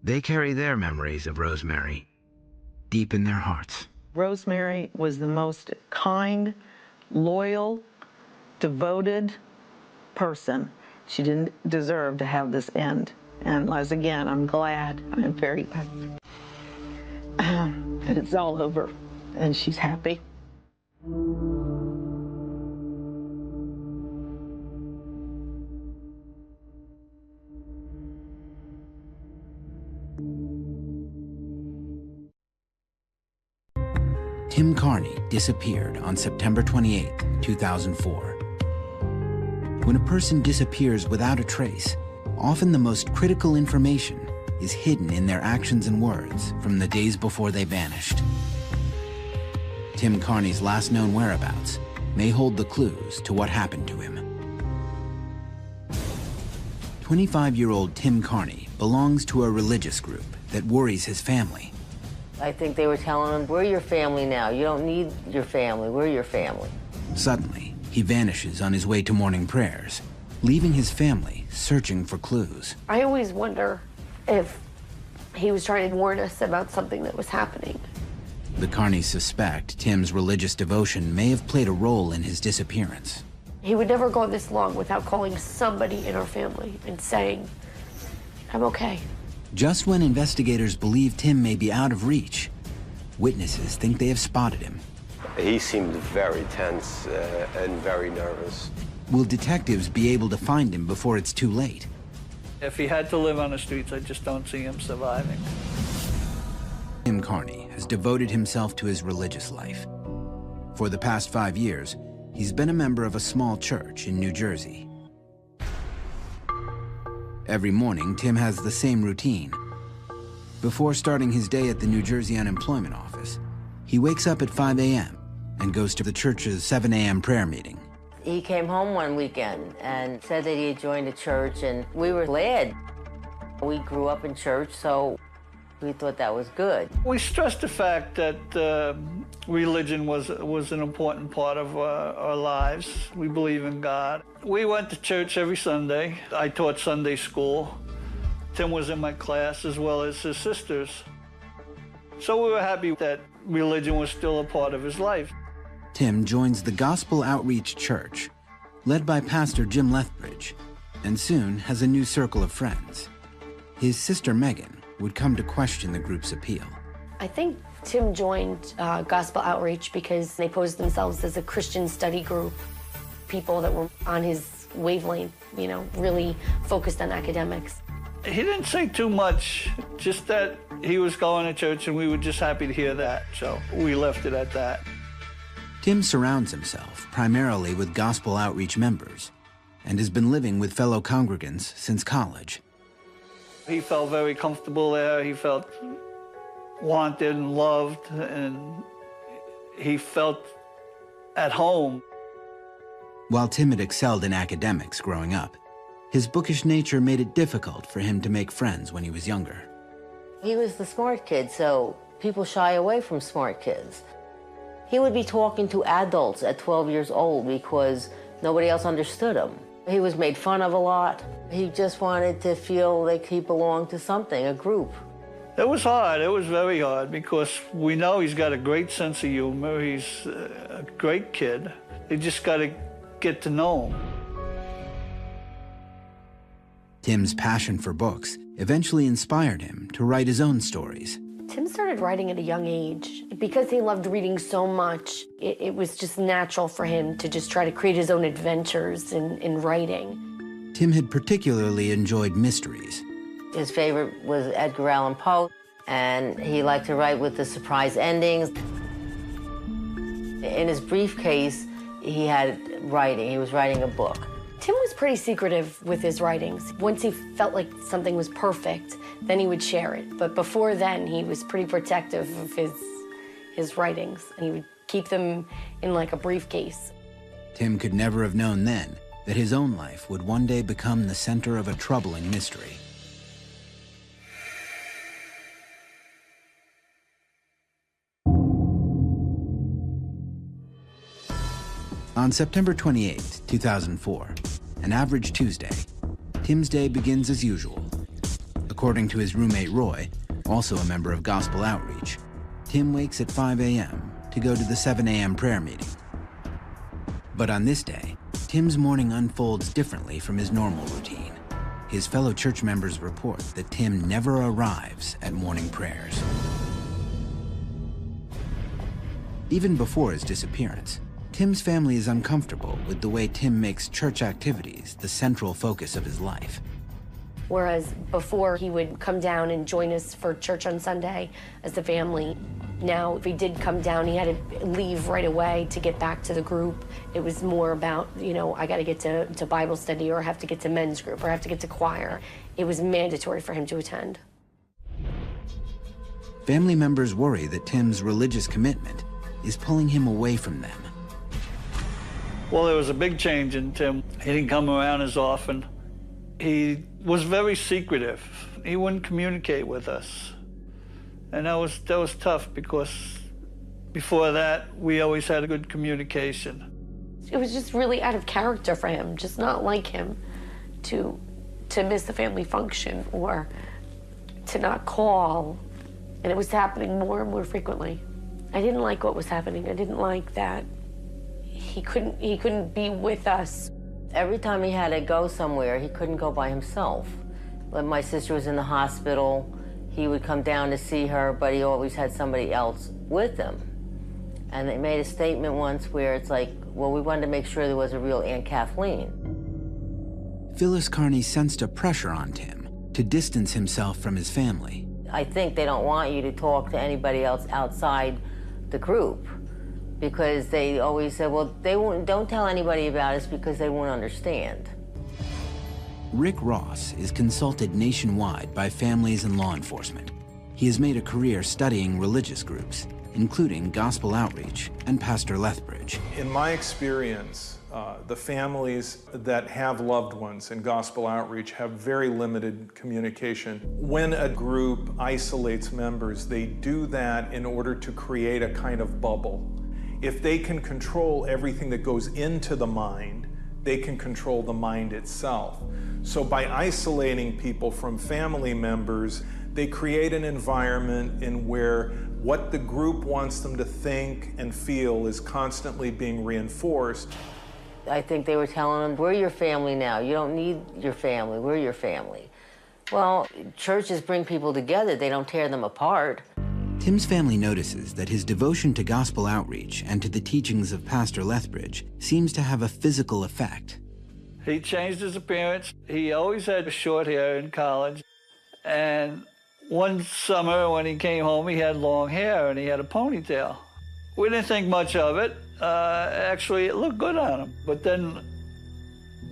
they carry their memories of Rosemary deep in their hearts. Rosemary was the most kind, loyal, devoted person. She didn't deserve to have this end. And as again, I'm glad, I'm very glad that it's all over and she's happy. Tim Carney disappeared on September 28, 2004. When a person disappears without a trace, often the most critical information is hidden in their actions and words from the days before they vanished. Tim Carney's last known whereabouts may hold the clues to what happened to him. 25-year-old Tim Carney belongs to a religious group that worries his family. I think they were telling him, we're your family now. You don't need your family. We're your family. Suddenly, he vanishes on his way to morning prayers, leaving his family searching for clues. I always wonder if he was trying to warn us about something that was happening. The Carneys suspect Tim's religious devotion may have played a role in his disappearance. He would never go this long without calling somebody in our family and saying, I'm okay. Just when investigators believe Tim may be out of reach, witnesses think they have spotted him. He seemed very tense and very nervous. Will detectives be able to find him before it's too late? If he had to live on the streets, I just don't see him surviving. Tim Carney has devoted himself to his religious life. For the past 5 years, he's been a member of a small church in New Jersey. Every morning, Tim has the same routine. Before starting his day at the New Jersey Unemployment Office, he wakes up at 5 a.m. and goes to the church's 7 a.m. prayer meeting. He came home one weekend and said that he had joined a church, and we were glad. We grew up in church, so we thought that was good. We stressed the fact that religion was an important part of our lives. We believe in God. We went to church every Sunday. I taught Sunday school. Tim was in my class as well as his sisters. So we were happy that religion was still a part of his life. Tim joins the Gospel Outreach Church, led by Pastor Jim Lethbridge, and soon has a new circle of friends. His sister Megan would come to question the group's appeal. I think Tim joined Gospel Outreach because they posed themselves as a Christian study group, people that were on his wavelength, you know, really focused on academics. He didn't say too much, just that he was going to church and we were just happy to hear that, so we left it at that. Tim surrounds himself primarily with Gospel Outreach members and has been living with fellow congregants since college. He felt very comfortable there. He felt wanted and loved, and he felt at home. While Tim had excelled in academics growing up, his bookish nature made it difficult for him to make friends when he was younger. He was the smart kid, so people shy away from smart kids. He would be talking to adults at 12 years old because nobody else understood him. He was made fun of a lot. He just wanted to feel like he belonged to something, a group. It was hard. It was very hard because we know he's got a great sense of humor. He's a great kid. You just got to get to know him. Tim's passion for books eventually inspired him to write his own stories. Tim started writing at a young age. Because he loved reading so much, it was just natural for him to just try to create his own adventures in writing. Tim had particularly enjoyed mysteries. His favorite was Edgar Allan Poe, and he liked to write with the surprise endings. In his briefcase, he had writing. He was writing a book. Tim was pretty secretive with his writings. Once he felt like something was perfect, then he would share it. But before then, he was pretty protective of his writings, and he would keep them in like a briefcase. Tim could never have known then that his own life would one day become the center of a troubling mystery. On September 28, 2004, an average Tuesday, Tim's day begins as usual. According to his roommate Roy, also a member of Gospel Outreach, Tim wakes at 5 a.m. to go to the 7 a.m. prayer meeting. But on this day, Tim's morning unfolds differently from his normal routine. His fellow church members report that Tim never arrives at morning prayers. Even before his disappearance, Tim's family is uncomfortable with the way Tim makes church activities the central focus of his life. Whereas before he would come down and join us for church on Sunday as a family, now if he did come down, he had to leave right away to get back to the group. It was more about, you know, I got to get to Bible study, or I have to get to men's group, or I have to get to choir. It was mandatory for him to attend. Family members worry that Tim's religious commitment is pulling him away from them. Well, there was a big change in Tim. He didn't come around as often. He was very secretive. He wouldn't communicate with us. And that was tough because before that, we always had a good communication. It was just really out of character for him, just not like him to miss the family function or to not call. And it was happening more and more frequently. I didn't like what was happening. I didn't like that he couldn't be with us. Every time he had to go somewhere, he couldn't go by himself. When my sister was in the hospital, he would come down to see her, but he always had somebody else with him. And they made a statement once where it's like, well, we wanted to make sure there was a real Aunt Kathleen. Phyllis Carney sensed a pressure on Tim to distance himself from his family. I think they don't want you to talk to anybody else outside the group, because they always said, well, don't tell anybody about us because they won't understand. Rick Ross is consulted nationwide by families and law enforcement. he has made a career studying religious groups, including gospel outreach and Pastor Lethbridge. In my experience, the families that have loved ones in gospel outreach have very limited communication. When a group isolates members, they do that in order to create a kind of bubble. If they can control everything that goes into the mind, they can control the mind itself. So by isolating people from family members, they create an environment in where what the group wants them to think and feel is constantly being reinforced. I think they were telling them, we're your family now. You don't need your family. We're your family. Well, churches bring people together. They don't tear them apart. Tim's family notices that his devotion to gospel outreach and to the teachings of Pastor Lethbridge seems to have a physical effect. He changed his appearance. He always had short hair in college. And one summer when he came home, he had long hair and he had a ponytail. We didn't think much of it. Actually, it looked good on him. But then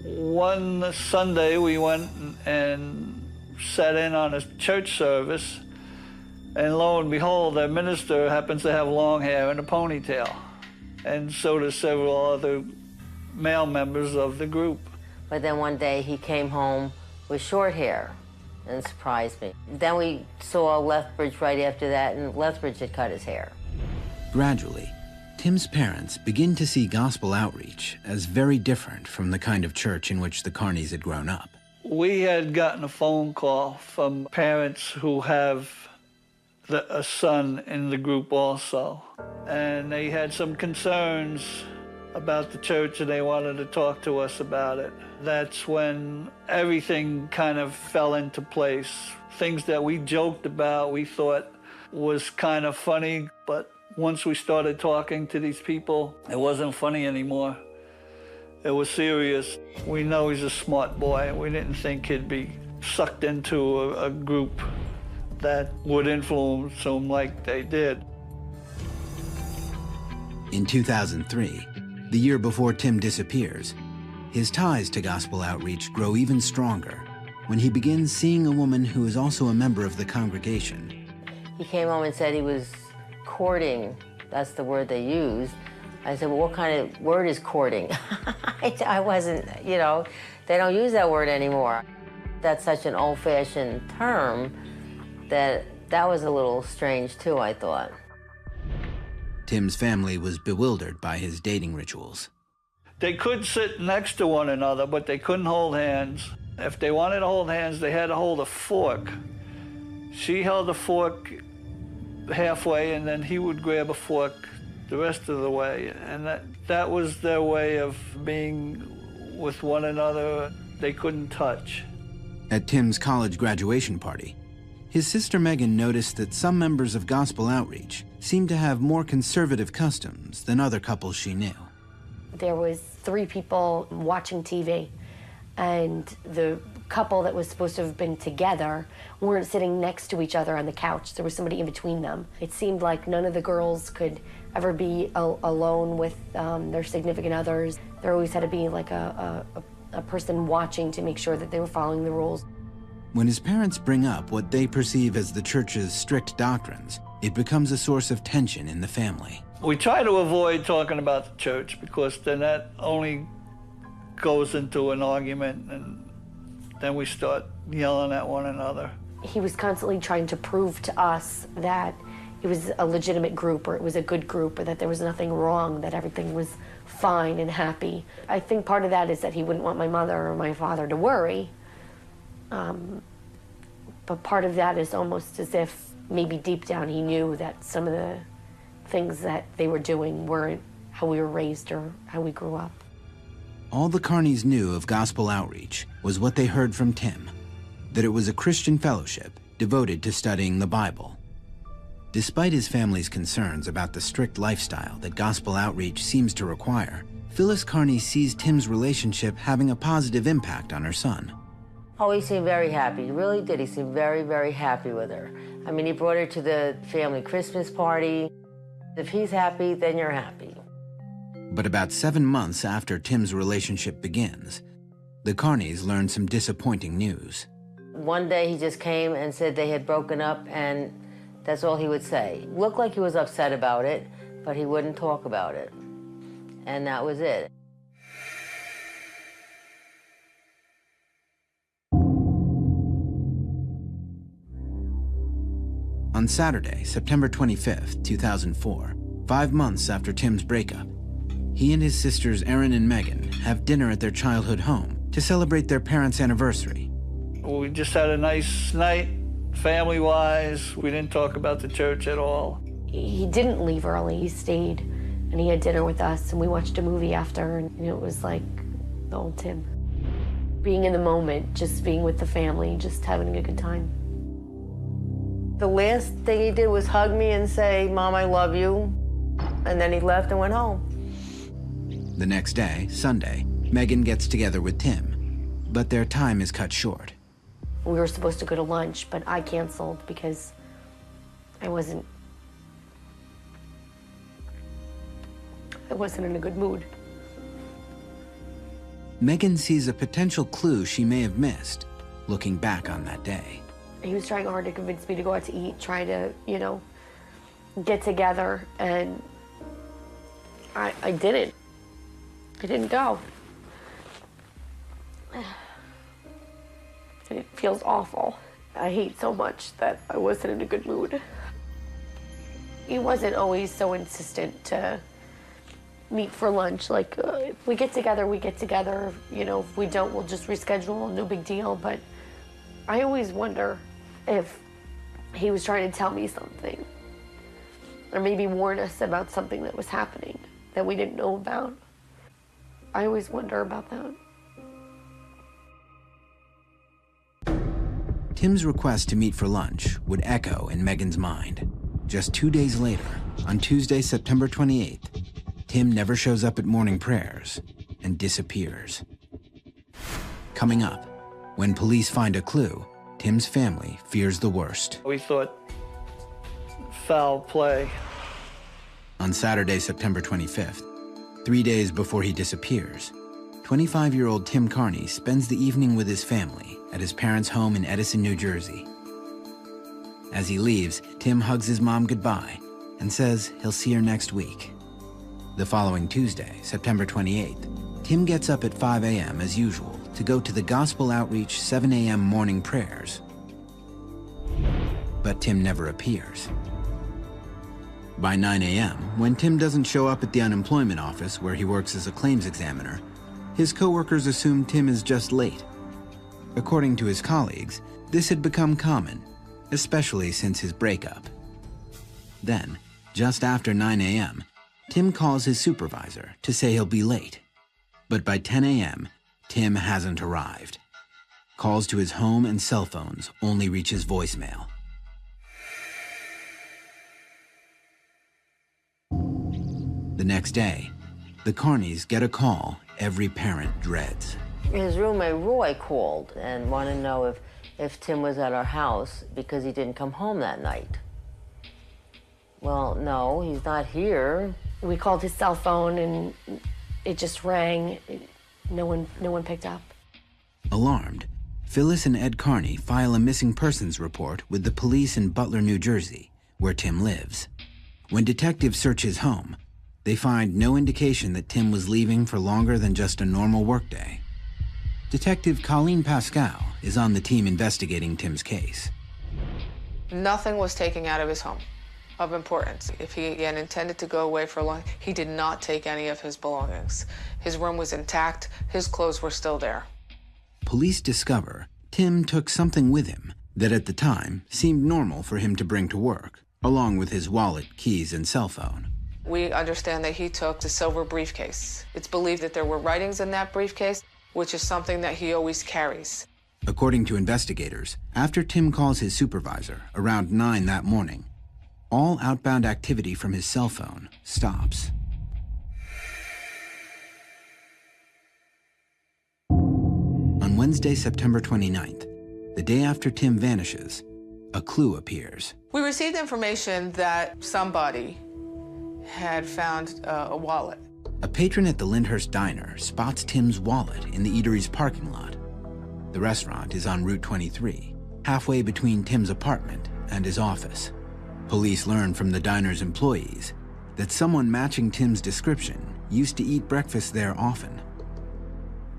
one Sunday, we went and sat in on a church service, and lo and behold, the minister happens to have long hair and a ponytail. And so do several other male members of the group. But then one day he came home with short hair and surprised me. Then we saw Lethbridge right after that, and Lethbridge had cut his hair. Gradually, Tim's parents begin to see gospel outreach as very different from the kind of church in which the Carneys had grown up. We had gotten a phone call from parents who have a son in the group also, and they had some concerns about the church and they wanted to talk to us about it. That's when everything kind of fell into place. Things that we joked about, we thought was kind of funny, but once we started talking to these people, it wasn't funny anymore. It was serious. We know he's a smart boy. We didn't think he'd be sucked into a group that would influence him like they did. In 2003, the year before Tim disappears, his ties to gospel outreach grow even stronger when he begins seeing a woman who is also a member of the congregation. He came home and said he was courting. That's the word they use. I said, well, what kind of word is courting? I wasn't, you know, they don't use that word anymore. That's such an old-fashioned term that was a little strange too, I thought. Tim's family was bewildered by his dating rituals. They could sit next to one another, but they couldn't hold hands. If they wanted to hold hands, they had to hold a fork. She held the fork halfway, and then he would grab a fork the rest of the way. And that was their way of being with one another. They couldn't touch. At Tim's college graduation party, his sister Megan noticed that some members of gospel outreach seemed to have more conservative customs than other couples she knew. There was 3 people watching TV, and the couple that was supposed to have been together weren't sitting next to each other on the couch. There was somebody in between them. It seemed like none of the girls could ever be alone with their significant others. There always had to be like a person watching to make sure that they were following the rules. When his parents bring up what they perceive as the church's strict doctrines, it becomes a source of tension in the family. We try to avoid talking about the church because then that only goes into an argument, and then we start yelling at one another. He was constantly trying to prove to us that it was a legitimate group, or it was a good group, or that there was nothing wrong, that everything was fine and happy. I think part of that is that he wouldn't want my mother or my father to worry. But part of that is almost as if maybe deep down he knew that some of the things that they were doing weren't how we were raised or how we grew up. All the Carneys knew of gospel outreach was what they heard from Tim, that it was a Christian fellowship devoted to studying the Bible. Despite his family's concerns about the strict lifestyle that gospel outreach seems to require, Phyllis Carney sees Tim's relationship having a positive impact on her son. Oh, he seemed very happy. He really did. He seemed very, very happy with her. I mean, he brought her to the family Christmas party. If he's happy, then you're happy. But about 7 months after Tim's relationship begins, the Carneys learned some disappointing news. One day he just came and said they had broken up, and That's all he would say. Looked like he was upset about it, but he wouldn't talk about it. And that was it. On Saturday, September 25th, 2004, 5 months after Tim's breakup, he and his sisters Erin and Megan have dinner at their childhood home to celebrate their parents' anniversary. We just had a nice night, family-wise. We didn't talk about the church at all. He didn't leave early. He stayed, and he had dinner with us, and we watched a movie after, and it was like the old Tim. Being in the moment, just being with the family, just having a good time. The last thing he did was hug me and say, "Mom, I love you." And then he left and went home. The next day, Sunday, Megan gets together with Tim, but their time is cut short. We were supposed to go to lunch, but I canceled because I wasn't in a good mood. Megan sees a potential clue she may have missed, looking back on that day. He was trying hard to convince me to go out to eat, try to, get together, and I didn't. I didn't go. And it feels awful. I hate so much that I wasn't in a good mood. He wasn't always so insistent to meet for lunch. Like, if we get together, we get together. If we don't, we'll just reschedule, no big deal. But I always wonder if he was trying to tell me something, or maybe warn us about something that was happening that we didn't know about. I always wonder about that. Tim's request to meet for lunch would echo in Megan's mind. Just 2 days later, on Tuesday, September 28th, Tim never shows up at morning prayers and disappears. Coming up, when police find a clue, Tim's family fears the worst. We thought foul play. On Saturday, September 25th, 3 days before he disappears, 25-year-old Tim Carney spends the evening with his family at his parents' home in Edison, New Jersey. As he leaves, Tim hugs his mom goodbye and says he'll see her next week. The following Tuesday, September 28th, Tim gets up at 5 a.m. as usual to go to the Gospel Outreach 7 a.m. morning prayers. But Tim never appears. By 9 a.m., when Tim doesn't show up at the unemployment office where he works as a claims examiner, his coworkers assume Tim is just late. According to his colleagues, this had become common, especially since his breakup. Then, just after 9 a.m., Tim calls his supervisor to say he'll be late. But by 10 a.m., Tim hasn't arrived. Calls to his home and cell phones only reach his voicemail. The next day, the Carneys get a call every parent dreads. His roommate Roy called and wanted to know if Tim was at our house because he didn't come home that night. Well, no, he's not here. We called his cell phone and it just rang. No one picked up. Alarmed, Phyllis and Ed Carney file a missing persons report with the police in Butler, New Jersey, where Tim lives. When detectives search his home, they find no indication that Tim was leaving for longer than just a normal workday. Detective Colleen Pascal is on the team investigating Tim's case. Nothing was taken out of his home of importance. If he again intended to go away for long, he did not take any of his belongings. His room was intact, his clothes were still there. Police discover Tim took something with him that at the time seemed normal for him to bring to work, along with his wallet, keys, and cell phone. We understand that he took the silver briefcase. It's believed that there were writings in that briefcase, which is something that he always carries. According to investigators, after Tim calls his supervisor around 9 that morning, all outbound activity from his cell phone stops. On Wednesday, September 29th, the day after Tim vanishes, a clue appears. We received information that somebody had found a wallet. A patron at the Lyndhurst Diner spots Tim's wallet in the eatery's parking lot. The restaurant is on Route 23, halfway between Tim's apartment and his office. Police learned from the diner's employees that someone matching Tim's description used to eat breakfast there often.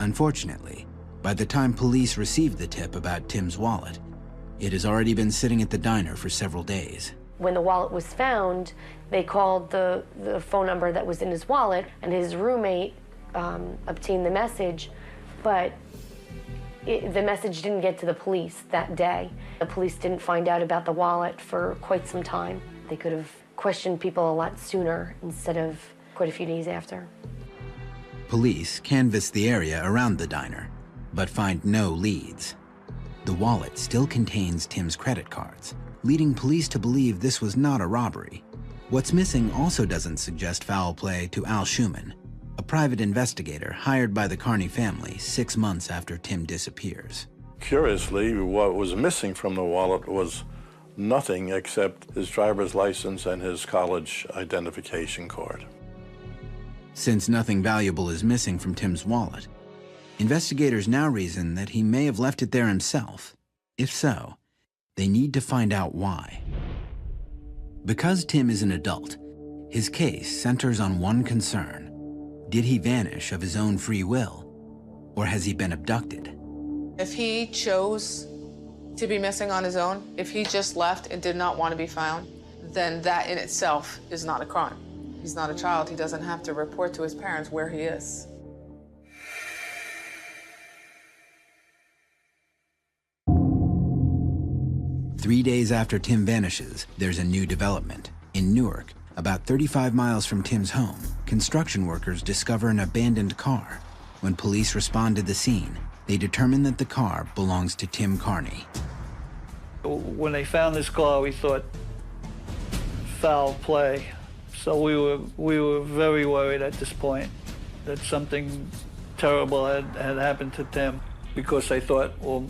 Unfortunately, by the time police received the tip about Tim's wallet, it has already been sitting at the diner for several days. When the wallet was found, they called the phone number that was in his wallet, and his roommate obtained the message, but the message didn't get to the police that day. The police didn't find out about the wallet for quite some time. They could have questioned people a lot sooner instead of quite a few days after. Police canvass the area around the diner, but find no leads. The wallet still contains Tim's credit cards, leading police to believe this was not a robbery. What's missing also doesn't suggest foul play to Al Schumann, a private investigator hired by the Carney family 6 months after Tim disappears. Curiously, what was missing from the wallet was nothing except his driver's license and his college identification card. Since nothing valuable is missing from Tim's wallet, investigators now reason that he may have left it there himself. If so, they need to find out why. Because Tim is an adult, his case centers on one concern. Did he vanish of his own free will, or has he been abducted? If he chose to be missing on his own, if he just left and did not want to be found, then that in itself is not a crime. He's not a child. He doesn't have to report to his parents where he is. Three days after Tim vanishes, there's a new development. In Newark, about 35 miles from Tim's home, construction workers discover an abandoned car. When police respond to the scene, they determine that the car belongs to Tim Carney. When they found this car, we thought foul play. So we were very worried at this point that something terrible had happened to Tim, because they thought, well,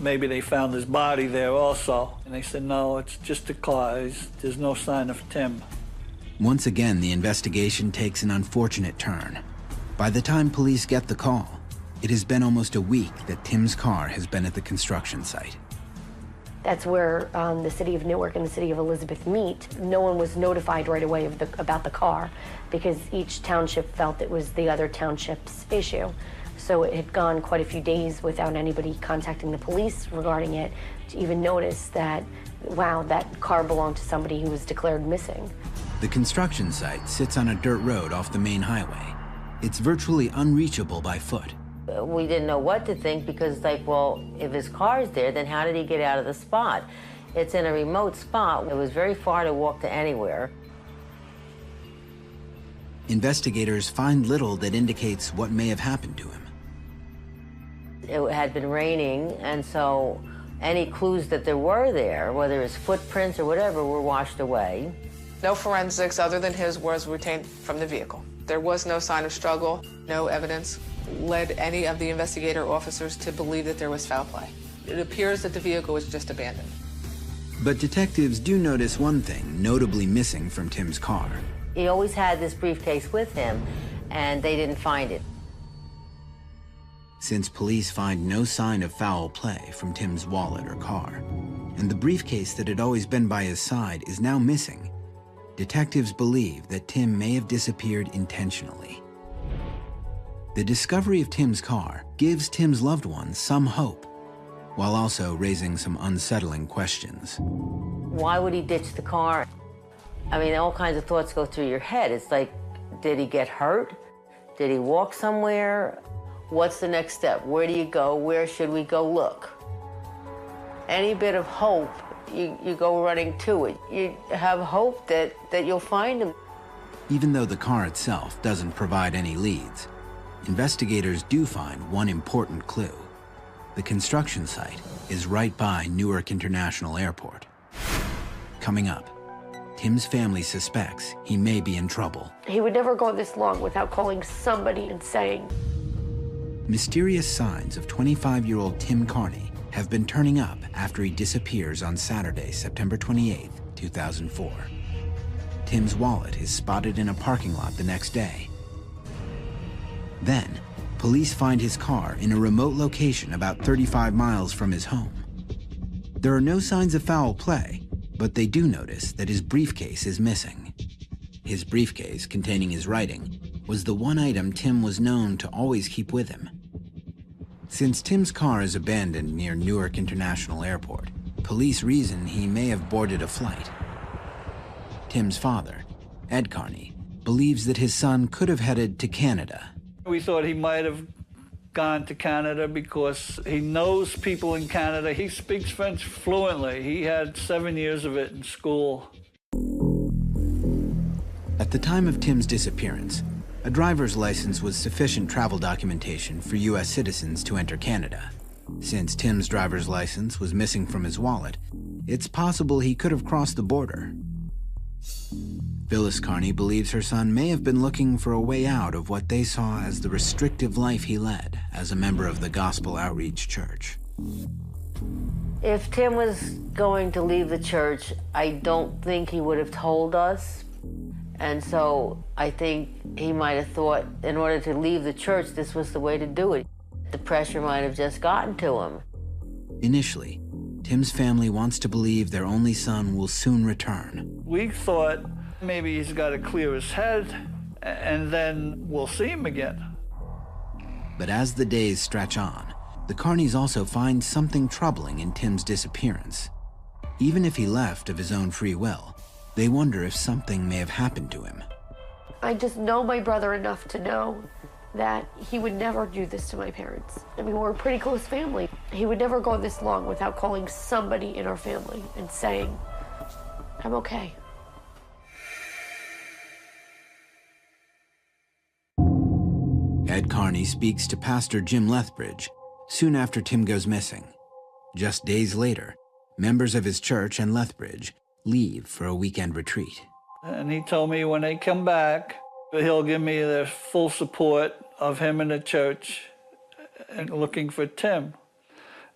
maybe they found his body there also. And they said, no, it's just a car. There's no sign of Tim. Once again, the investigation takes an unfortunate turn. By the time police get the call, it has been almost a week that Tim's car has been at the construction site. That's where the city of Newark and the city of Elizabeth meet. No one was notified right away about the car because each township felt it was the other township's issue. So it had gone quite a few days without anybody contacting the police regarding it to even notice that, wow, that car belonged to somebody who was declared missing. The construction site sits on a dirt road off the main highway. It's virtually unreachable by foot. We didn't know what to think because, like, well, if his car's there, then how did he get out of the spot? It's in a remote spot. It was very far to walk to anywhere. Investigators find little that indicates what may have happened to him. It had been raining, and so any clues that there were there, whether it's footprints or whatever, were washed away. No forensics other than his was retained from the vehicle. There was no sign of struggle. No evidence led any of the investigator officers to believe that there was foul play. It appears that the vehicle was just abandoned. But detectives do notice one thing notably missing from Tim's car. He always had this briefcase with him, and they didn't find it. Since police find no sign of foul play from Tim's wallet or car, and the briefcase that had always been by his side is now missing, detectives believe that Tim may have disappeared intentionally. The discovery of Tim's car gives Tim's loved ones some hope, while also raising some unsettling questions. Why would he ditch the car? I mean, all kinds of thoughts go through your head. It's like, did he get hurt? Did he walk somewhere? What's the next step? Where do you go? Where should we go look? Any bit of hope, you go running to it. You have hope that you'll find him. Even though the car itself doesn't provide any leads, investigators do find one important clue. The construction site is right by Newark International Airport. Coming up, Tim's family suspects he may be in trouble. He would never go this long without calling somebody and saying. Mysterious signs of 25-year-old Tim Carney have been turning up after he disappears on Saturday, September 28, 2004. Tim's wallet is spotted in a parking lot the next day. Then, police find his car in a remote location about 35 miles from his home. There are no signs of foul play, But they do notice that his briefcase is missing. His briefcase, containing his writing, was the one item Tim was known to always keep with him. Since Tim's car is abandoned near Newark International Airport, police reason he may have boarded a flight. Tim's father, Ed Carney, believes that his son could have headed to Canada. We thought he might have gone to Canada because he knows people in Canada. He speaks French fluently. He had 7 years of it in school. At the time of Tim's disappearance, a driver's license was sufficient travel documentation for U.S. citizens to enter Canada. Since Tim's driver's license was missing from his wallet, it's possible he could have crossed the border. Phyllis Carney believes her son may have been looking for a way out of what they saw as the restrictive life he led as a member of the Gospel Outreach Church. If Tim was going to leave the church, I don't think he would have told us. And so I think he might have thought in order to leave the church, this was the way to do it. The pressure might have just gotten to him. Initially, Tim's family wants to believe their only son will soon return. We thought maybe he's got to clear his head and then we'll see him again. But as the days stretch on, the Carneys also find something troubling in Tim's disappearance. Even if he left of his own free will, they wonder if something may have happened to him. I just know my brother enough to know that he would never do this to my parents. I mean, we're a pretty close family. He would never go this long without calling somebody in our family and saying, I'm okay. Ed Carney speaks to Pastor Jim Lethbridge soon after Tim goes missing. Just days later, members of his church and Lethbridge leave for a weekend retreat. And he told me when they come back, he'll give me the full support of him and the church and looking for Tim.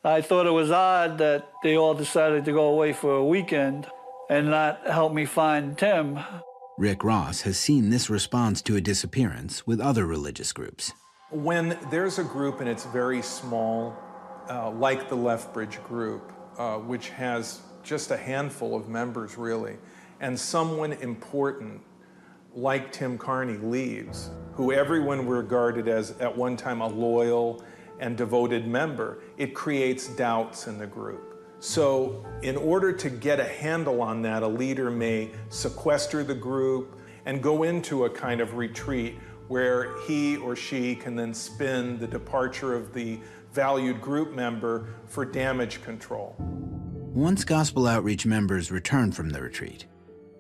I thought it was odd that they all decided to go away for a weekend and not help me find Tim. Rick Ross has seen this response to a disappearance with other religious groups. When there's a group and it's very small, like the Lethbridge group, which has just a handful of members really, and someone important like Tim Carney leaves, who everyone regarded as at one time a loyal and devoted member, it creates doubts in the group. So in order to get a handle on that, a leader may sequester the group and go into a kind of retreat where he or she can then spin the departure of the valued group member for damage control. Once Gospel Outreach members return from the retreat,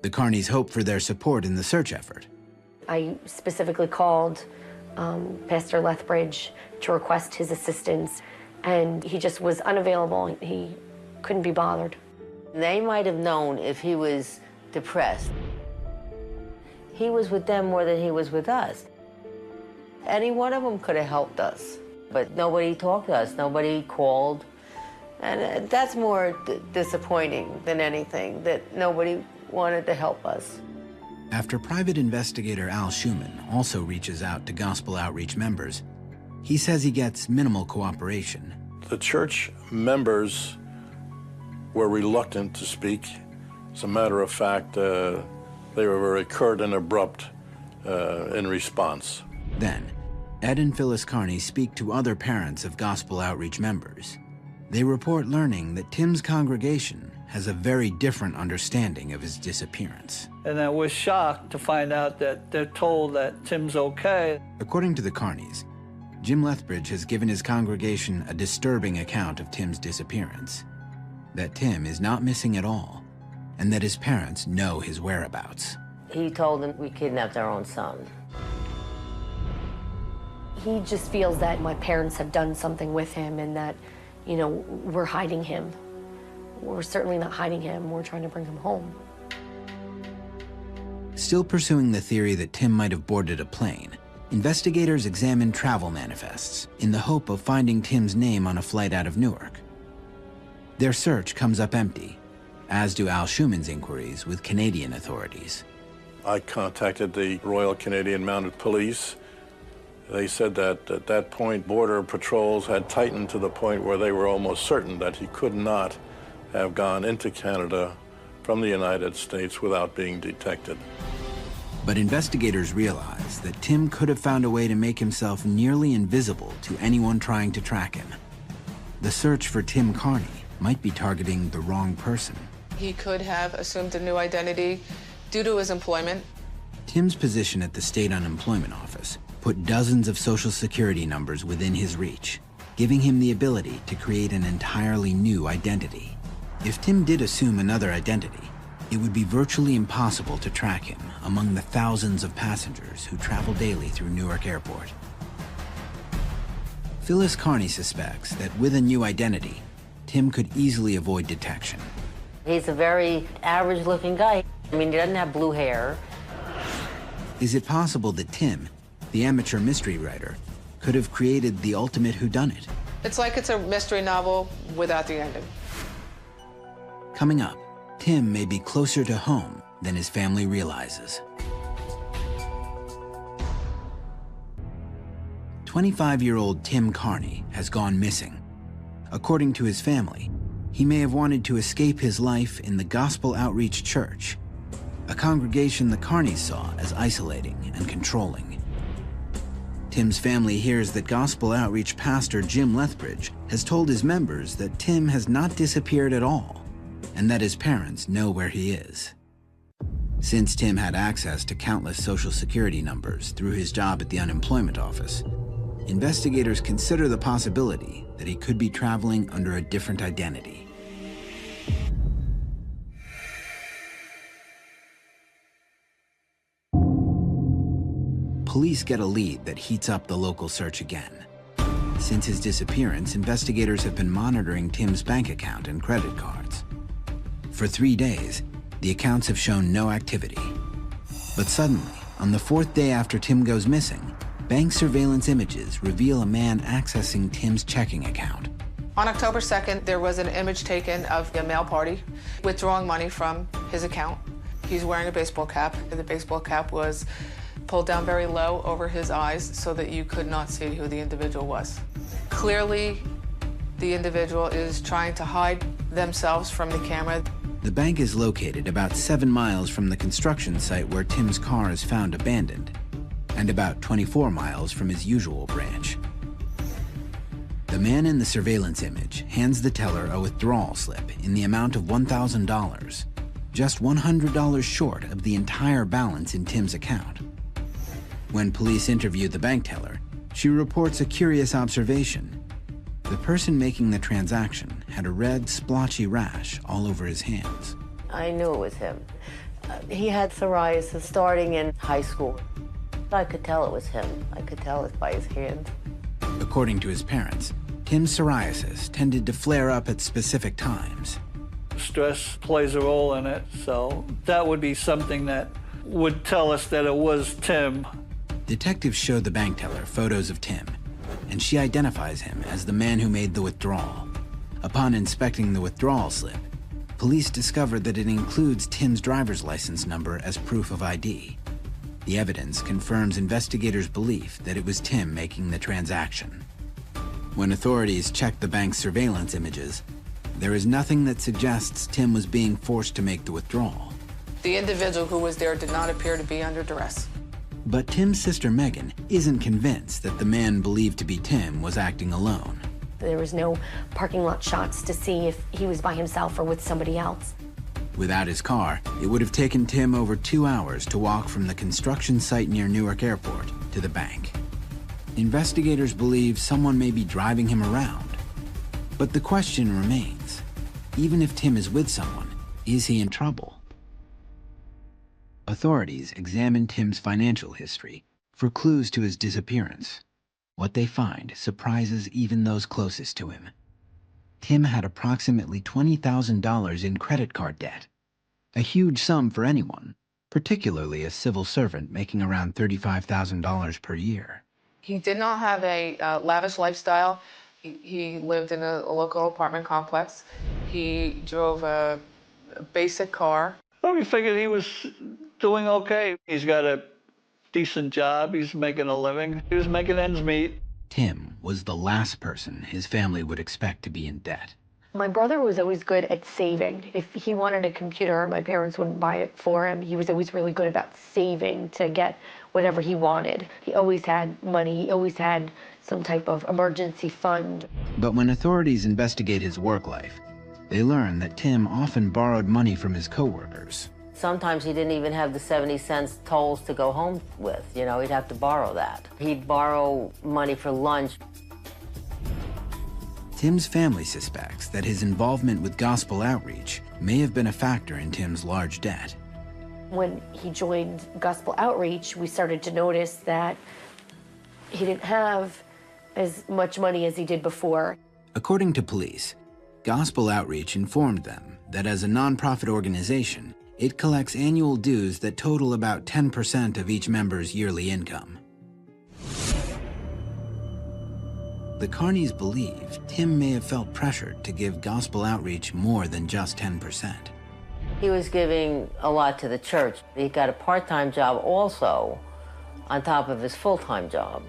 the Carneys hope for their support in the search effort. I specifically called Pastor Lethbridge to request his assistance, and he just was unavailable. He couldn't be bothered. They might have known if he was depressed. He was with them more than he was with us. Any one of them could have helped us, but nobody talked to us, nobody called. And that's more disappointing than anything, that nobody wanted to help us. After private investigator Al Schumann also reaches out to Gospel Outreach members, he says he gets minimal cooperation. The church members were reluctant to speak. As a matter of fact, they were very curt and abrupt in response. Then, Ed and Phyllis Carney speak to other parents of Gospel Outreach members. They report learning that Tim's congregation has a very different understanding of his disappearance. And I was shocked to find out that they're told that Tim's okay. According to the Carneys, Jim Lethbridge has given his congregation a disturbing account of Tim's disappearance. That Tim is not missing at all, and that his parents know his whereabouts. He told them we kidnapped our own son. He just feels that my parents have done something with him and that, you know, we're hiding him. We're certainly not hiding him. We're trying to bring him home. Still pursuing the theory that Tim might have boarded a plane, investigators examine travel manifests in the hope of finding Tim's name on a flight out of Newark. Their search comes up empty, as do Al Schumann's inquiries with Canadian authorities. I contacted the Royal Canadian Mounted Police. They said that at that point, border patrols had tightened to the point where they were almost certain that he could not have gone into Canada from the United States without being detected. But investigators realized that Tim could have found a way to make himself nearly invisible to anyone trying to track him. The search for Tim Carney might be targeting the wrong person. He could have assumed a new identity due to his employment. Tim's position at the state unemployment office put dozens of Social Security numbers within his reach, giving him the ability to create an entirely new identity. If Tim did assume another identity, it would be virtually impossible to track him among the thousands of passengers who travel daily through Newark Airport. Phyllis Carney suspects that with a new identity, Tim could easily avoid detection. He's a very average-looking guy. I mean, he doesn't have blue hair. Is it possible that Tim, the amateur mystery writer, could have created the ultimate whodunit? It's like it's a mystery novel without the ending. Coming up, Tim may be closer to home than his family realizes. 25-year-old Tim Carney has gone missing. According to his family, he may have wanted to escape his life in the Gospel Outreach Church, a congregation the Carneys saw as isolating and controlling. Tim's family hears that Gospel Outreach pastor Jim Lethbridge has told his members that Tim has not disappeared at all, and that his parents know where he is. Since Tim had access to countless Social Security numbers through his job at the unemployment office, investigators consider the possibility that he could be traveling under a different identity. Police get a lead that heats up the local search again. Since his disappearance, investigators have been monitoring Tim's bank account and credit cards. For 3 days, the accounts have shown no activity. But suddenly, on the 4th day after Tim goes missing, bank surveillance images reveal a man accessing Tim's checking account. On October 2nd, there was an image taken of a male party withdrawing money from his account. He's wearing a baseball cap. The baseball cap was pulled down very low over his eyes so that you could not see who the individual was. Clearly, the individual is trying to hide themselves from the camera. The bank is located about 7 miles from the construction site where Tim's car is found abandoned, and about 24 miles from his usual branch. The man in the surveillance image hands the teller a withdrawal slip in the amount of $1,000, just $100 short of the entire balance in Tim's account. When police interview the bank teller, she reports a curious observation. The person making the transaction had a red, splotchy rash all over his hands. I knew it was him. He had psoriasis starting in high school. I could tell it was him. I could tell it by his hand. According to his parents, Tim's psoriasis tended to flare up at specific times. Stress plays a role in it, so that would be something that would tell us that it was Tim. Detectives showed the bank teller photos of Tim, and she identifies him as the man who made the withdrawal. Upon inspecting the withdrawal slip, police discovered that it includes Tim's driver's license number as proof of ID. The evidence confirms investigators' belief that it was Tim making the transaction. When authorities checked the bank's surveillance images, there is nothing that suggests Tim was being forced to make the withdrawal. The individual who was there did not appear to be under duress. But Tim's sister Megan isn't convinced that the man believed to be Tim was acting alone. There was no parking lot shots to see if he was by himself or with somebody else. Without his car, it would have taken Tim over 2 hours to walk from the construction site near Newark Airport to the bank. Investigators believe someone may be driving him around. But the question remains, even if Tim is with someone, is he in trouble? Authorities examine Tim's financial history for clues to his disappearance. What they find surprises even those closest to him. Tim had approximately $20,000 in credit card debt, a huge sum for anyone, particularly a civil servant making around $35,000 per year. He did not have a lavish lifestyle. He lived in a local apartment complex. He drove a basic car. Well, we figured he was doing okay. He's got a decent job. He's making a living. He was making ends meet. Tim was the last person his family would expect to be in debt. My brother was always good at saving. If he wanted a computer, my parents wouldn't buy it for him. He was always really good about saving to get whatever he wanted. He always had money. He always had some type of emergency fund. But when authorities investigate his work life, they learn that Tim often borrowed money from his coworkers. Sometimes he didn't even have the 70 cents tolls to go home with. You know, he'd have to borrow that. He'd borrow money for lunch. Tim's family suspects that his involvement with gospel outreach may have been a factor in Tim's large debt. When he joined Gospel Outreach, we started to notice that he didn't have as much money as he did before. According to police, Gospel Outreach informed them that as a nonprofit organization, it collects annual dues that total about 10% of each member's yearly income. The Carneys believe Tim may have felt pressured to give Gospel Outreach more than just 10%. He was giving a lot to the church. He got a part-time job also on top of his full-time job.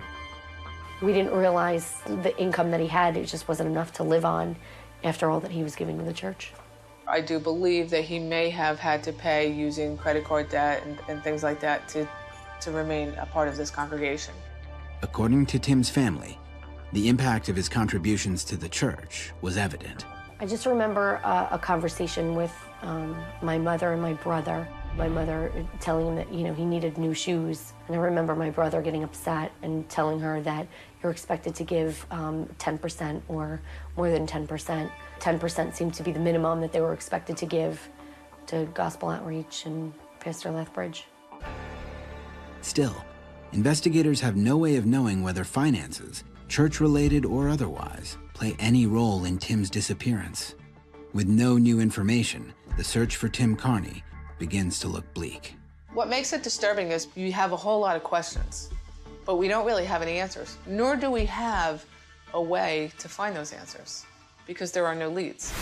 We didn't realize the income that he had, it just wasn't enough to live on after all that he was giving to the church. I do believe that he may have had to pay using credit card debt and things like that to remain a part of this congregation. According to Tim's family, the impact of his contributions to the church was evident. I just remember a conversation with my mother and my brother. My mother telling him that, you know, he needed new shoes. And I remember my brother getting upset and telling her that you're expected to give 10% or more than 10%. 10% seemed to be the minimum that they were expected to give to Gospel Outreach and Pastor Lethbridge. Still, investigators have no way of knowing whether finances, church-related or otherwise, play any role in Tim's disappearance. With no new information, the search for Tim Carney begins to look bleak. What makes it disturbing is you have a whole lot of questions, but we don't really have any answers, nor do we have a way to find those answers because there are no leads.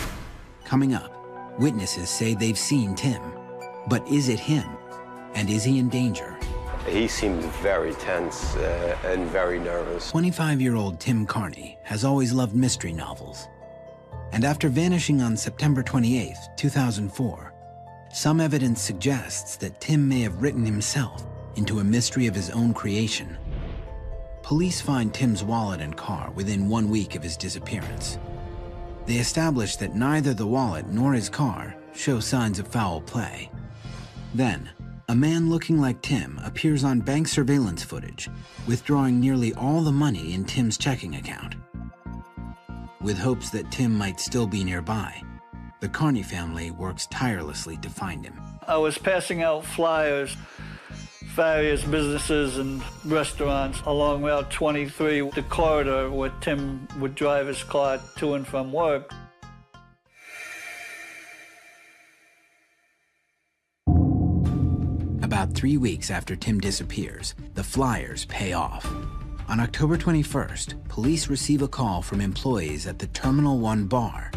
Coming up, witnesses say they've seen Tim. But is it him? And is he in danger? He seemed very tense and very nervous. 25-year-old Tim Carney has always loved mystery novels. And after vanishing on September 28, 2004, some evidence suggests that Tim may have written himself into a mystery of his own creation. Police find Tim's wallet and car within 1 week of his disappearance. They establish that neither the wallet nor his car show signs of foul play. Then, a man looking like Tim appears on bank surveillance footage, withdrawing nearly all the money in Tim's checking account. With hopes that Tim might still be nearby, the Carney family works tirelessly to find him. I was passing out flyers, various businesses and restaurants along Route 23, the corridor where Tim would drive his car to and from work. About 3 weeks after Tim disappears, the flyers pay off. On October 21st, police receive a call from employees at the Terminal 1 bar.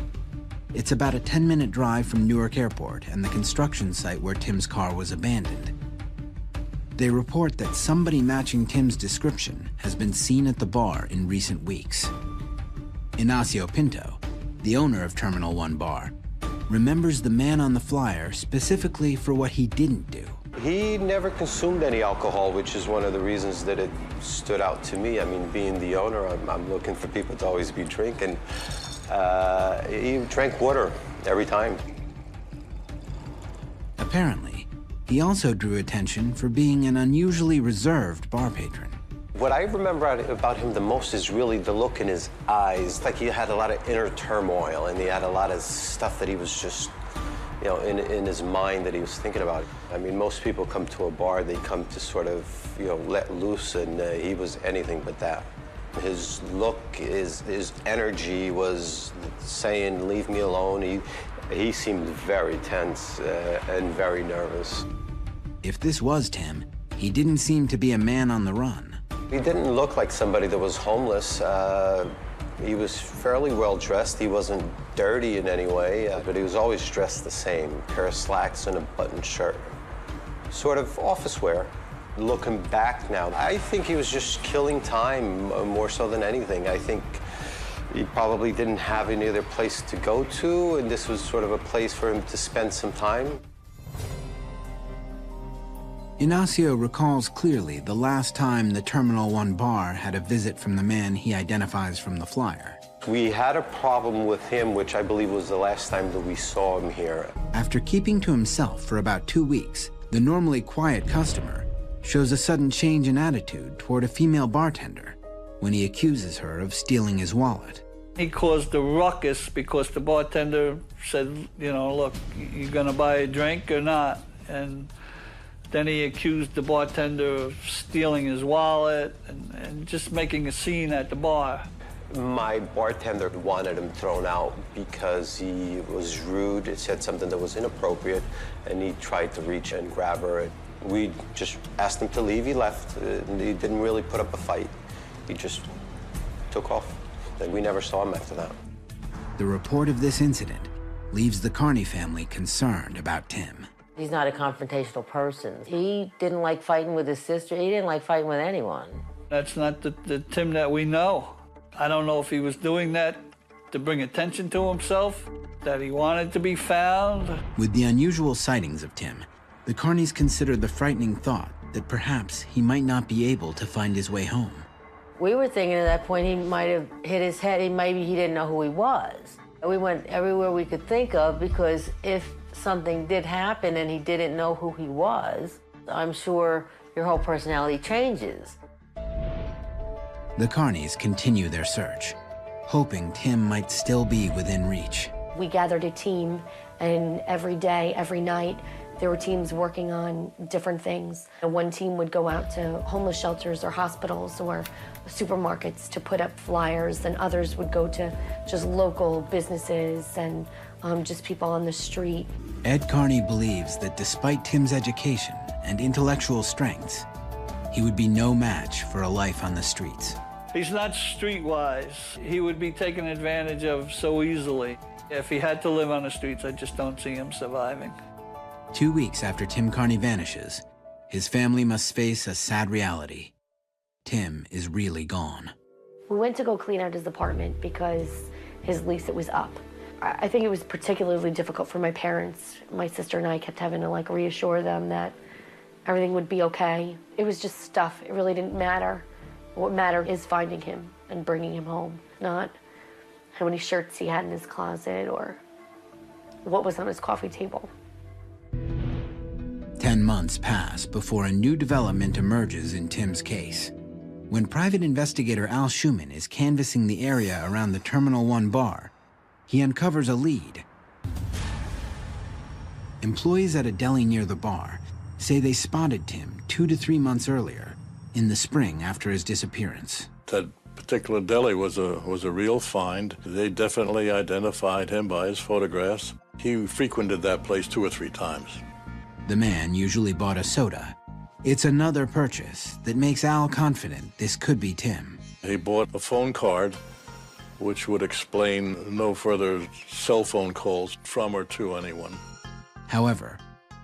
It's about a 10-minute drive from Newark Airport and the construction site where Tim's car was abandoned. They report that somebody matching Tim's description has been seen at the bar in recent weeks. Ignacio Pinto, the owner of Terminal 1 bar, remembers the man on the flyer specifically for what he didn't do. He never consumed any alcohol, which is one of the reasons that it stood out to me. I mean, being the owner, I'm looking for people to always be drinking. He drank water every time. Apparently, he also drew attention for being an unusually reserved bar patron. What I remember about him the most is really the look in his eyes. It's like he had a lot of inner turmoil, and he had a lot of stuff that he was just, you know, in his mind that he was thinking about. I mean, most people come to a bar, they come to sort of, you know, let loose, and he was anything but that. His look, his energy was saying, leave me alone. He seemed very tense and very nervous. If this was Tim, he didn't seem to be a man on the run. He didn't look like somebody that was homeless. He was fairly well dressed. He wasn't dirty in any way, but he was always dressed the same. A pair of slacks and a buttoned shirt. Sort of office wear. Looking back now, I think he was just killing time more so than anything. I think He probably didn't have any other place to go to, and this was sort of a place for him to spend some time. Ignacio recalls clearly the last time the Terminal 1 bar had a visit from the man he identifies from the flyer. We had a problem with him, which I believe was the last time that we saw him here. After keeping to himself for about 2 weeks, the normally quiet customer shows a sudden change in attitude toward a female bartender when he accuses her of stealing his wallet. He caused a ruckus because the bartender said, you know, look, you gonna buy a drink or not? And then he accused the bartender of stealing his wallet and just making a scene at the bar. My bartender wanted him thrown out because he was rude, it said something that was inappropriate, and he tried to reach and grab her. We just asked him to leave, he left, and he didn't really put up a fight. He just took off, and we never saw him after that. The report of this incident leaves the Carney family concerned about Tim. He's not a confrontational person. He didn't like fighting with his sister. He didn't like fighting with anyone. That's not the Tim that we know. I don't know if he was doing that to bring attention to himself, that he wanted to be found. With the unusual sightings of Tim, the Carneys considered the frightening thought that perhaps he might not be able to find his way home. We were thinking at that point he might have hit his head, maybe he didn't know who he was. We went everywhere we could think of, because if something did happen and he didn't know who he was, I'm sure your whole personality changes. The Carneys continue their search, hoping Tim might still be within reach. We gathered a team, and every day, every night, there were teams working on different things. And one team would go out to homeless shelters or hospitals or supermarkets to put up flyers, and others would go to just local businesses and just people on the street. Ed Carney believes that despite Tim's education and intellectual strengths, he would be no match for a life on the streets. He's not streetwise. He would be taken advantage of so easily. If he had to live on the streets, I just don't see him surviving. 2 weeks after Tim Carney vanishes, his family must face a sad reality. Tim is really gone. We went to go clean out his apartment because his lease, it was up. I think it was particularly difficult for my parents. My sister and I kept having to reassure them that everything would be okay. It was just stuff. It really didn't matter. What mattered is finding him and bringing him home, not how many shirts he had in his closet or what was on his coffee table. 10 months pass before a new development emerges in Tim's case. When private investigator Al Schumann is canvassing the area around the Terminal 1 bar, he uncovers a lead. Employees at a deli near the bar say they spotted Tim 2 to 3 months earlier, in the spring after his disappearance. That particular deli was a real find. They definitely identified him by his photographs. He frequented that place 2 or 3 times. The man usually bought a soda. It's another purchase that makes Al confident this could be Tim. He bought a phone card, which would explain no further cell phone calls from or to anyone. However,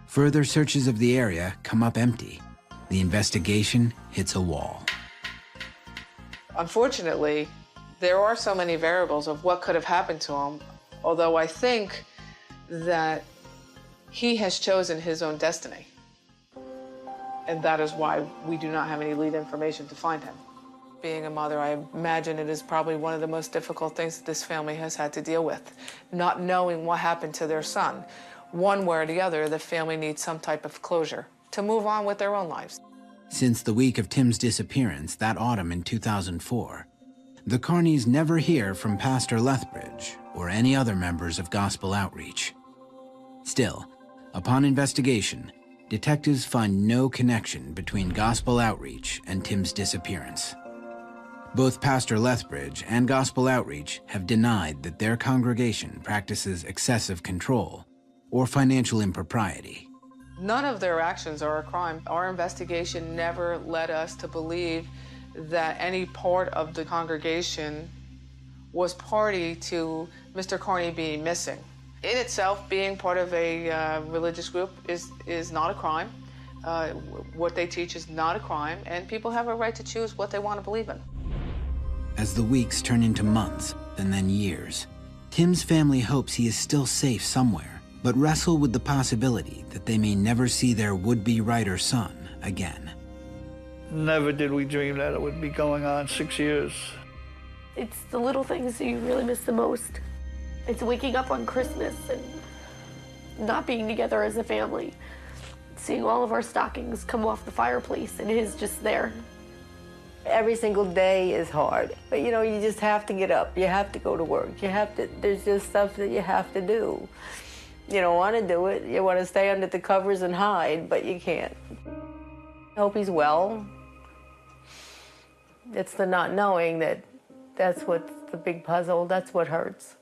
further searches of the area come up empty. The investigation hits a wall. Unfortunately, there are so many variables of what could have happened to him, although I think that he has chosen his own destiny. And that is why we do not have any lead information to find him. Being a mother, I imagine it is probably one of the most difficult things that this family has had to deal with, not knowing what happened to their son. One way or the other, the family needs some type of closure to move on with their own lives. Since the week of Tim's disappearance that autumn in 2004, the Carneys never hear from Pastor Lethbridge or any other members of Gospel Outreach. Still, upon investigation, detectives find no connection between Gospel Outreach and Tim's disappearance. Both Pastor Lethbridge and Gospel Outreach have denied that their congregation practices excessive control or financial impropriety. None of their actions are a crime. Our investigation never led us to believe that any part of the congregation was party to Mr. Carney being missing. In itself, being part of a religious group is not a crime. What they teach is not a crime, and people have a right to choose what they want to believe in. As the weeks turn into months, and then years. Tim's family hopes he is still safe somewhere, but wrestle with the possibility that they may never see their would-be writer son again. Never did we dream that it would be going on 6 years. It's the little things that you really miss the most. It's waking up on Christmas and not being together as a family. Seeing all of our stockings come off the fireplace and his just there. Every single day is hard, but you know, you just have to get up. You have to go to work. You have to, there's just stuff that you have to do. You don't want to do it. You want to stay under the covers and hide, but you can't. I hope he's well. It's the not knowing that's what's the big puzzle. That's what hurts.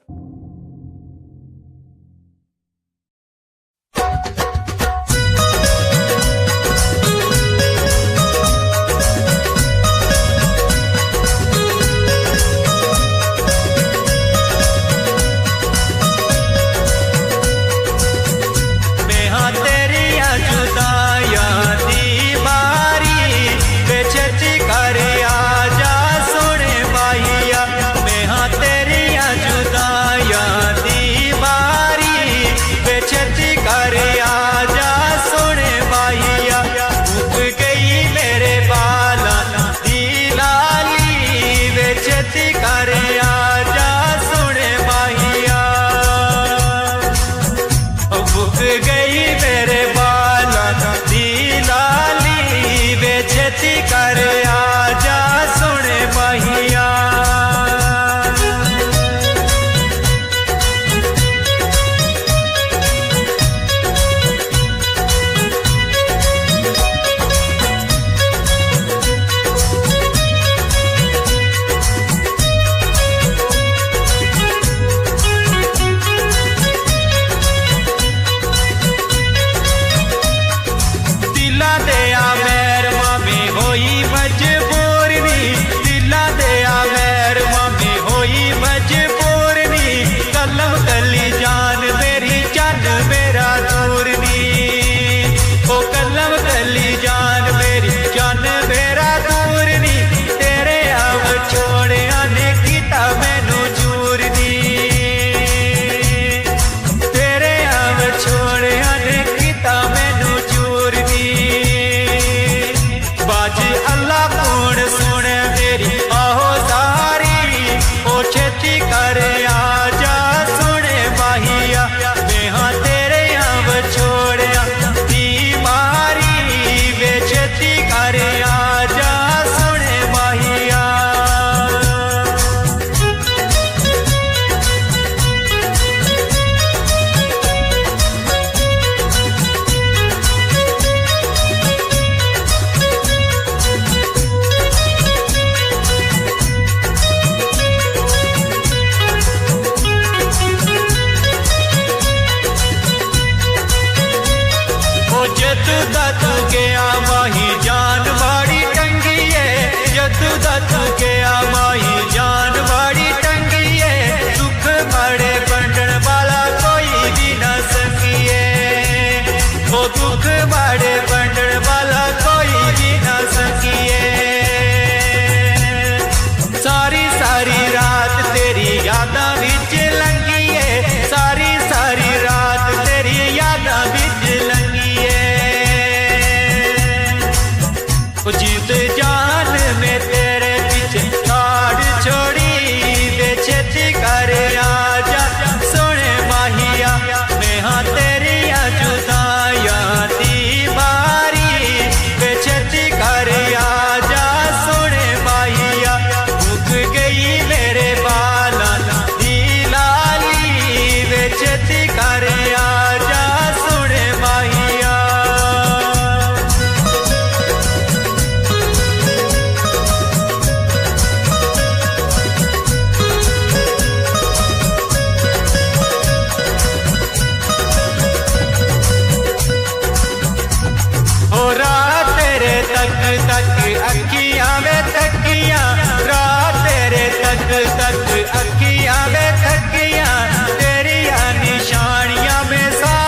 तक अखियां में थकियां तेरिया निशानियां में सा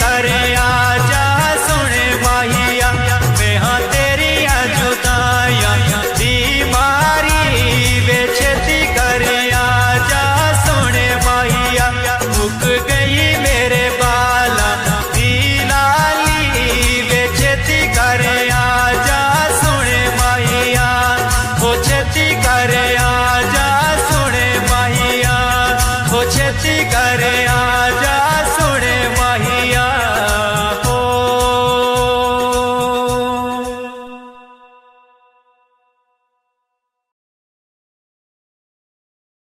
कर आ जा सुने माहिया वे हाँ तेरिया जुदाइयां बीमारी वे छेती कर आ जा सुने माहिया मुक गई मेरे बाला दी लाली वे छेती कर आ जा सुने माहिया वो छेती कर आ जा सुने माहिया वो छेती कर आ जा सुने माहिया